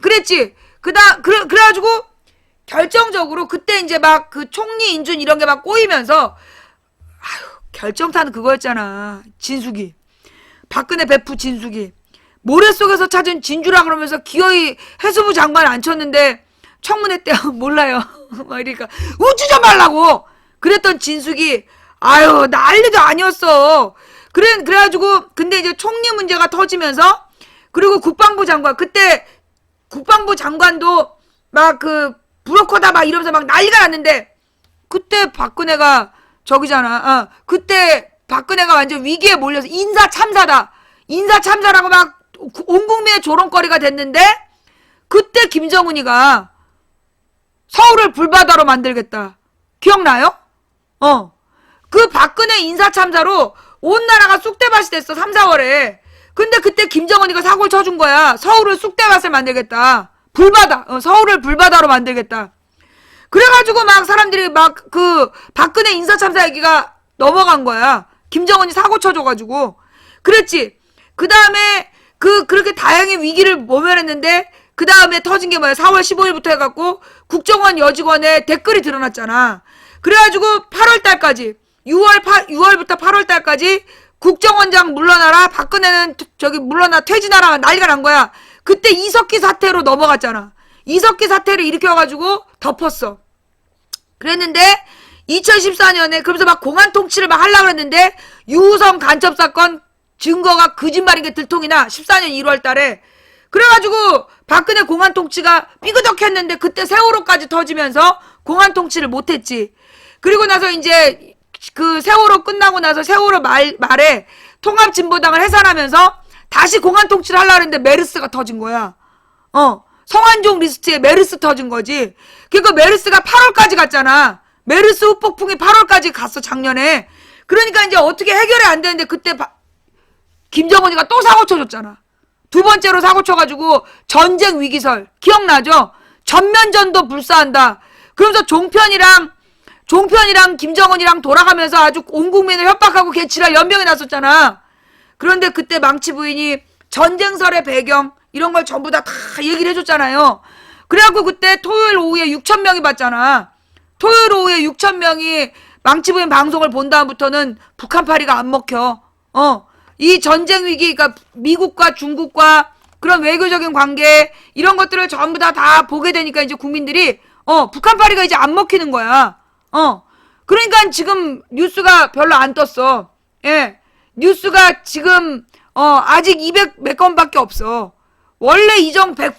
그랬지. 그래가지고 결정적으로 그때 이제 막 그 총리 인준 이런 게 막 꼬이면서 결정타는 그거였잖아. 진숙이. 박근혜 베프 진숙이. 모래 속에서 찾은 진주라 그러면서 기어이 해수부 장관 앉혔는데 청문회 때 몰라요. 막 이러니까 웃지 좀 말라고. 그랬던 진숙이 난리도 아니었어. 그래가지고 근데 이제 총리 문제가 터지면서 그리고 국방부 장관 그때 국방부 장관도 막 브로커다 막 이러면서 막 난리가 났는데 그때 박근혜가 그때 박근혜가 완전 위기에 몰려서 인사 참사라고 막 온 국민의 조롱거리가 됐는데 그때 김정은이가 서울을 불바다로 만들겠다. 기억나요? 그 박근혜 인사 참사로 온 나라가 쑥대밭이 됐어. 3, 4월에. 근데 그때 김정은이가 사고를 쳐준 거야. 서울을 쑥대밭을 만들겠다. 서울을 불바다로 만들겠다. 그래가지고 막 사람들이 막 박근혜 인사 참사 얘기가 넘어간 거야. 김정은이 사고 쳐줘가지고. 그랬지. 그 다음에 그렇게 다행히 위기를 모면했는데 그 다음에 터진 게 뭐야. 4월 15일부터 해갖고 국정원 여직원의 댓글이 드러났잖아. 그래가지고 8월달까지 6월부터 8월달까지 국정원장 물러나라. 박근혜는 물러나 퇴진하라. 난리가 난 거야. 그때 이석기 사태로 넘어갔잖아. 이석기 사태를 일으켜가지고 덮었어. 그랬는데 2014년에 그러면서 막 공안 통치를 막 하려고 했는데 유우성 간첩 사건 증거가 거짓말인 게 들통이나 14년 1월 달에 그래가지고 박근혜 공안 통치가 삐그덕했는데 그때 세월호까지 터지면서 공안 통치를 못했지. 그리고 나서 이제 그 세월호 끝나고 나서 세월호 말에 통합진보당을 해산하면서 다시 공안 통치를 하려고 했는데 메르스가 터진 거야. 성완종 리스트에 메르스 터진 거지. 그러니까 메르스가 8월까지 갔잖아. 메르스 후폭풍이 8월까지 갔어, 작년에. 그러니까 이제 어떻게 해결이 안 되는데 그때 김정은이가 또 사고 쳐줬잖아. 두 번째로 사고 쳐가지고 전쟁 위기설 기억나죠? 전면전도 불사한다. 그러면서 종편이랑 김정은이랑 돌아가면서 아주 온 국민을 협박하고 개치라 연병이 났었잖아. 그런데 그때 망치 부인이 전쟁설의 배경 이런 걸 전부 다 얘기를 해줬잖아요. 그래갖고 그때 토요일 오후에 6,000명이 봤잖아. 토요일 오후에 6,000명이 망치 부인 방송을 본 다음부터는 북한파리가 안 먹혀. 이 전쟁 위기, 그러니까 미국과 중국과 그런 외교적인 관계 이런 것들을 전부 다 보게 되니까 이제 국민들이 북한파리가 이제 안 먹히는 거야. 그러니까 지금 뉴스가 별로 안 떴어. 예. 뉴스가 지금 아직 200 몇 건밖에 없어. 원래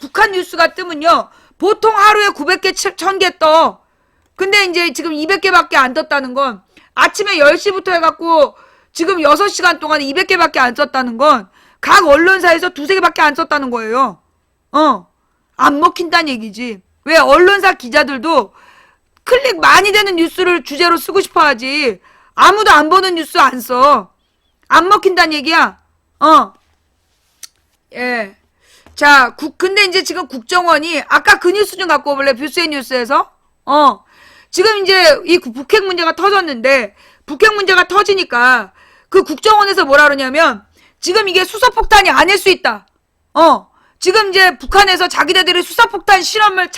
북한 뉴스가 뜨면요. 보통 하루에 900개, 1000개 떠. 근데 이제 지금 200개밖에 안 떴다는 건 아침에 10시부터 해갖고 지금 6시간 동안 200개밖에 안 썼다는 건 각 언론사에서 두세 개밖에 안 썼다는 거예요. 안 먹힌다는 얘기지. 왜 언론사 기자들도 클릭 많이 되는 뉴스를 주제로 쓰고 싶어 하지. 아무도 안 보는 뉴스 안 써. 안 먹힌다는 얘기야. 예. 자, 근데 이제 지금 국정원이 아까 그 뉴스 좀 갖고 오볼래? 뷰스의 뉴스에서? 지금 이제 이 북핵 문제가 터졌는데 북핵 문제가 터지니까 그 국정원에서 뭐라 그러냐면 지금 이게 수소폭탄이 아닐 수 있다. 지금 이제 북한에서 자기네들이 수소폭탄 실험을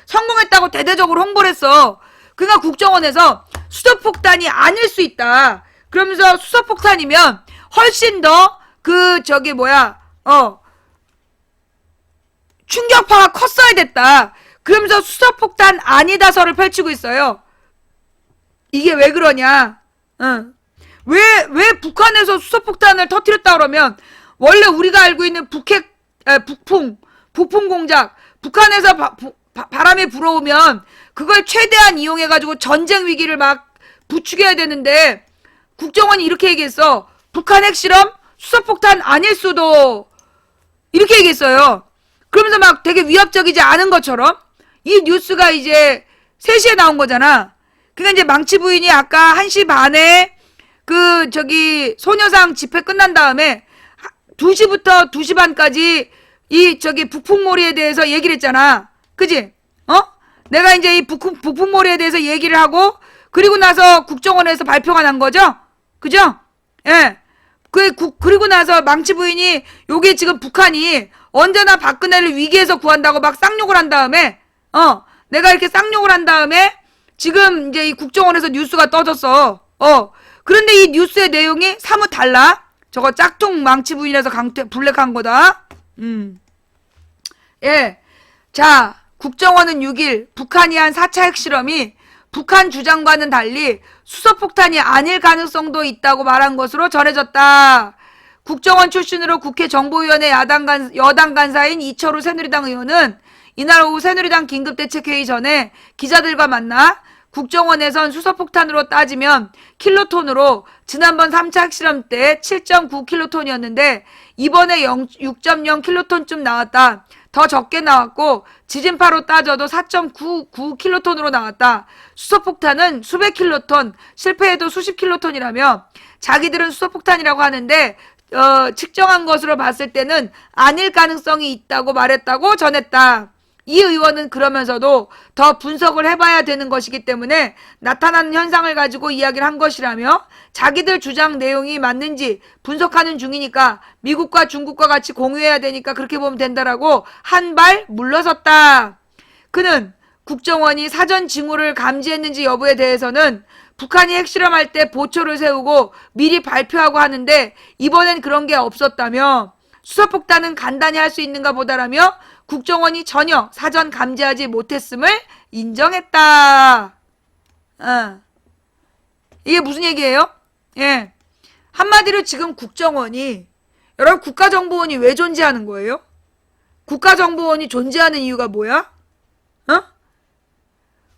성공했다고 대대적으로 홍보를 했어. 그러니까 국정원에서 수소폭탄이 아닐 수 있다. 그러면서 수소폭탄이면 훨씬 더 충격파가 컸어야 됐다. 그러면서 수소폭탄 아니다설을 펼치고 있어요. 이게 왜 그러냐? 왜 북한에서 수소폭탄을 터뜨렸다 그러면 원래 우리가 알고 있는 부풍 공작 북한에서 바람이 불어오면 그걸 최대한 이용해가지고 전쟁 위기를 막 부추겨야 되는데 국정원이 이렇게 얘기했어. 북한 핵실험 수소폭탄 아닐 수도 이렇게 얘기했어요. 그러면서 막 되게 위협적이지 않은 것처럼 이 뉴스가 이제 3시에 나온 거잖아. 그러니까 이제 망치 부인이 아까 1시 반에 소녀상 집회 끝난 다음에 2시부터 2시 반까지 북풍몰이에 대해서 얘기를 했잖아. 그지? 내가 이제 이 북풍몰이에 대해서 얘기를 하고 그리고 나서 국정원에서 발표가 난 거죠? 그죠? 예. 그리고 나서 망치 부인이 요게 지금 북한이 언제나 박근혜를 위기에서 구한다고 막 쌍욕을 한 다음에 내가 이렇게 쌍욕을 한 다음에 지금 이제 이 국정원에서 뉴스가 떠졌어. 그런데 이 뉴스의 내용이 사뭇 달라. 저거 짝퉁 망치 부인에서 블랙한 거다. 예. 자, 국정원은 6일 북한이 한 4차 핵실험이 북한 주장과는 달리 수소폭탄이 아닐 가능성도 있다고 말한 것으로 전해졌다. 국정원 출신으로 국회 정보위원회 여당 간사인 이철우 새누리당 의원은 이날 오후 새누리당 긴급대책회의 전에 기자들과 만나 국정원에선 수소폭탄으로 따지면 킬로톤으로 지난번 3차 핵실험 때 7.9킬로톤이었는데 이번에 6.0 킬로톤쯤 나왔다. 더 적게 나왔고 지진파로 따져도 4.99킬로톤으로 나왔다. 수소폭탄은 수백 킬로톤, 실패해도 수십 킬로톤이라며 자기들은 수소폭탄이라고 하는데 측정한 것으로 봤을 때는 아닐 가능성이 있다고 말했다고 전했다. 이 의원은 그러면서도 더 분석을 해봐야 되는 것이기 때문에 나타나는 현상을 가지고 이야기를 한 것이라며 자기들 주장 내용이 맞는지 분석하는 중이니까 미국과 중국과 같이 공유해야 되니까 그렇게 보면 된다라고 한 발 물러섰다. 그는 국정원이 사전 징후를 감지했는지 여부에 대해서는 북한이 핵실험할 때 보초를 세우고 미리 발표하고 하는데 이번엔 그런 게 없었다며 수소폭탄은 간단히 할 수 있는가 보다라며 국정원이 전혀 사전 감지하지 못했음을 인정했다. 이게 무슨 얘기예요? 예. 한마디로 지금 국정원이, 여러분 국가정보원이 왜 존재하는 거예요? 국가정보원이 존재하는 이유가 뭐야? 어?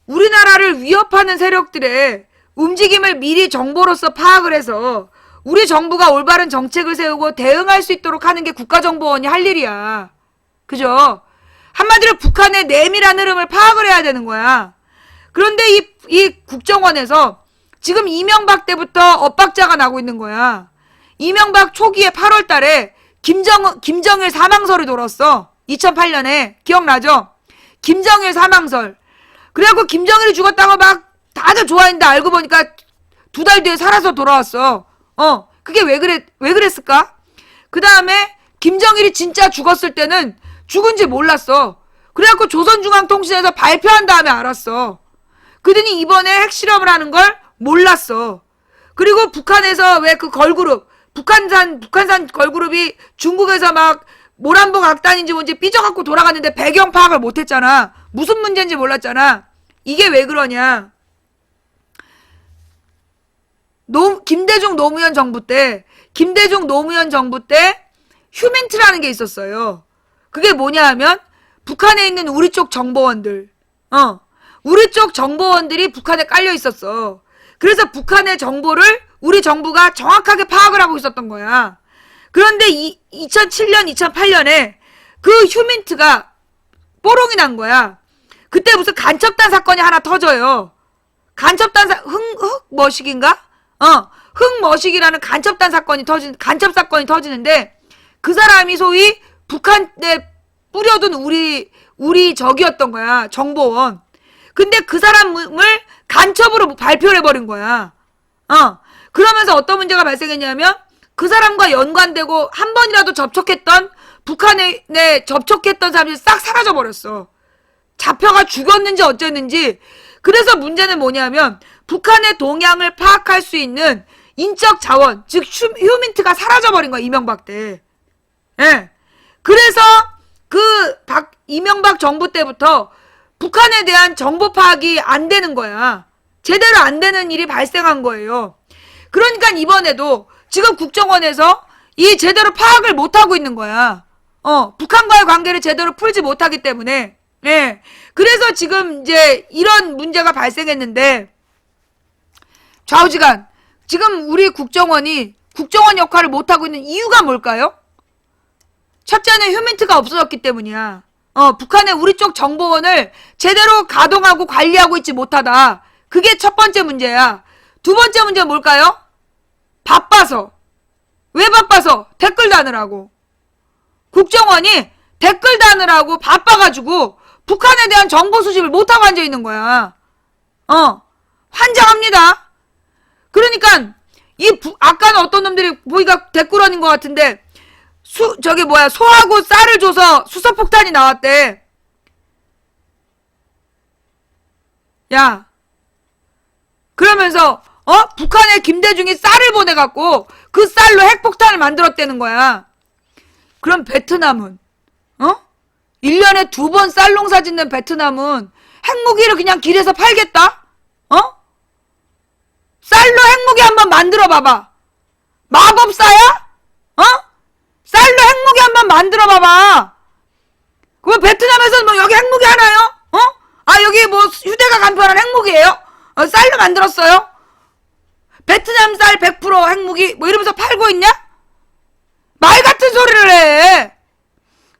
우리나라를 위협하는 세력들의 움직임을 미리 정보로서 파악을 해서 우리 정부가 올바른 정책을 세우고 대응할 수 있도록 하는 게 국가정보원이 할 일이야. 그죠? 한마디로 북한의 내밀한 흐름을 파악을 해야 되는 거야. 그런데 이 국정원에서 지금 이명박 때부터 엇박자가 나고 있는 거야. 이명박 초기에 8월 달에 김정일 사망설이 돌았어. 2008년에. 기억나죠? 김정일 사망설. 그래갖고 김정일이 죽었다고 막 다들 좋아했는데 알고 보니까 2달 뒤에 살아서 돌아왔어. 그게 왜 그랬을까? 그 다음에 김정일이 진짜 죽었을 때는 죽은지 몰랐어. 그래갖고 조선중앙통신에서 발표한 다음에 알았어. 그러더니 이번에 핵실험을 하는 걸 몰랐어. 그리고 북한에서 왜 그 걸그룹, 북한산 걸그룹이 중국에서 막 모란봉 악단인지 뭔지 삐져갖고 돌아갔는데 배경 파악을 못했잖아. 무슨 문제인지 몰랐잖아. 이게 왜 그러냐? 김대중 노무현 정부 때 휴민트라는 게 있었어요. 그게 뭐냐 하면 북한에 있는 우리 쪽 정보원들, 우리 쪽 정보원들이 북한에 깔려 있었어. 그래서 북한의 정보를 우리 정부가 정확하게 파악을 하고 있었던 거야. 그런데 2007년, 2008년에 그 휴민트가 뽀롱이 난 거야. 그때 무슨 간첩단 사건이 하나 터져요. 흑머식인가? 흑머식이라는 간첩 사건이 터지는데 그 사람이 소위 북한에 뿌려둔 우리 적이었던 거야. 정보원. 근데 그 사람을 간첩으로 발표를 해버린 거야. 그러면서 어떤 문제가 발생했냐면 그 사람과 연관되고 한 번이라도 북한에 접촉했던 사람들이 싹 사라져버렸어. 잡혀가 죽였는지 어쨌는지. 그래서 문제는 뭐냐면 북한의 동향을 파악할 수 있는 인적 자원, 즉 휴민트가 사라져버린 거야. 이명박 때. 예. 그래서 이명박 정부 때부터 북한에 대한 정보 파악이 안 되는 거야. 제대로 안 되는 일이 발생한 거예요. 그러니까 이번에도 지금 국정원에서 이 제대로 파악을 못하고 있는 거야. 북한과의 관계를 제대로 풀지 못하기 때문에. 예. 그래서 지금 이제 이런 문제가 발생했는데, 좌우지간, 지금 우리 국정원 역할을 못하고 있는 이유가 뭘까요? 첫째는 휴민트가 없어졌기 때문이야. 북한의 우리 쪽 정보원을 제대로 가동하고 관리하고 있지 못하다. 그게 첫 번째 문제야. 두 번째 문제는 뭘까요? 바빠서. 왜 바빠서? 댓글 다느라고. 국정원이 댓글 다느라고 바빠가지고 북한에 대한 정보 수집을 못하고 앉아있는 거야. 환장합니다. 그러니까 아까는 어떤 놈들이 보기가 댓글원인 것 같은데 소하고 쌀을 줘서 수소폭탄이 나왔대. 야, 그러면서 북한에 김대중이 쌀을 보내갖고 그 쌀로 핵폭탄을 만들었다는 거야. 그럼 베트남은 1년에 2번 쌀 농사 짓는 베트남은 핵무기를 그냥 길에서 팔겠다? 쌀로 핵무기 한번 만들어 봐봐. 마법사야? 쌀로 핵무기 한번 만들어 봐봐. 그럼 베트남에서는 뭐 여기 핵무기 하나요? 여기 뭐 휴대가 간편한 핵무기예요? 쌀로 만들었어요? 베트남 쌀 100% 핵무기 뭐 이러면서 팔고 있냐? 말 같은 소리를 해.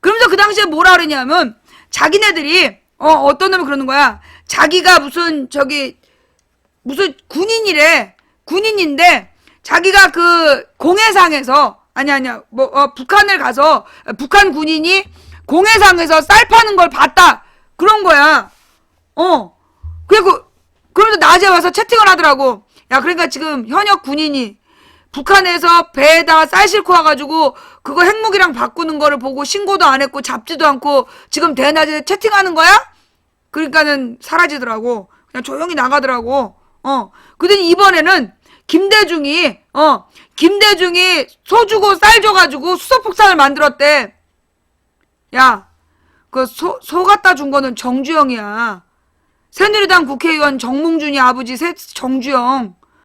그러면서 그 당시에 뭐라 그러냐면 자기네들이 어떤 놈이 그러는 거야. 자기가 무슨 군인이래. 군인인데 자기가 그 공해상에서 북한을 가서 북한 군인이 공해상에서 쌀 파는 걸 봤다. 그런 거야. 그러면서 낮에 와서 채팅을 하더라고. 야, 그러니까 지금 현역 군인이 북한에서 배에다가 쌀 싣고 와가지고 그거 핵무기랑 바꾸는 거를 보고 신고도 안 했고 잡지도 않고 지금 대낮에 채팅하는 거야? 그러니까는 사라지더라고. 그냥 조용히 나가더라고. 그러더니 이번에는 김대중이 소 주고 쌀 줘가지고 수소폭탄을 만들었대. 야, 그 소 갖다 준 거는 정주영이야. 새누리당 국회의원 정몽준이 아버지 정주영.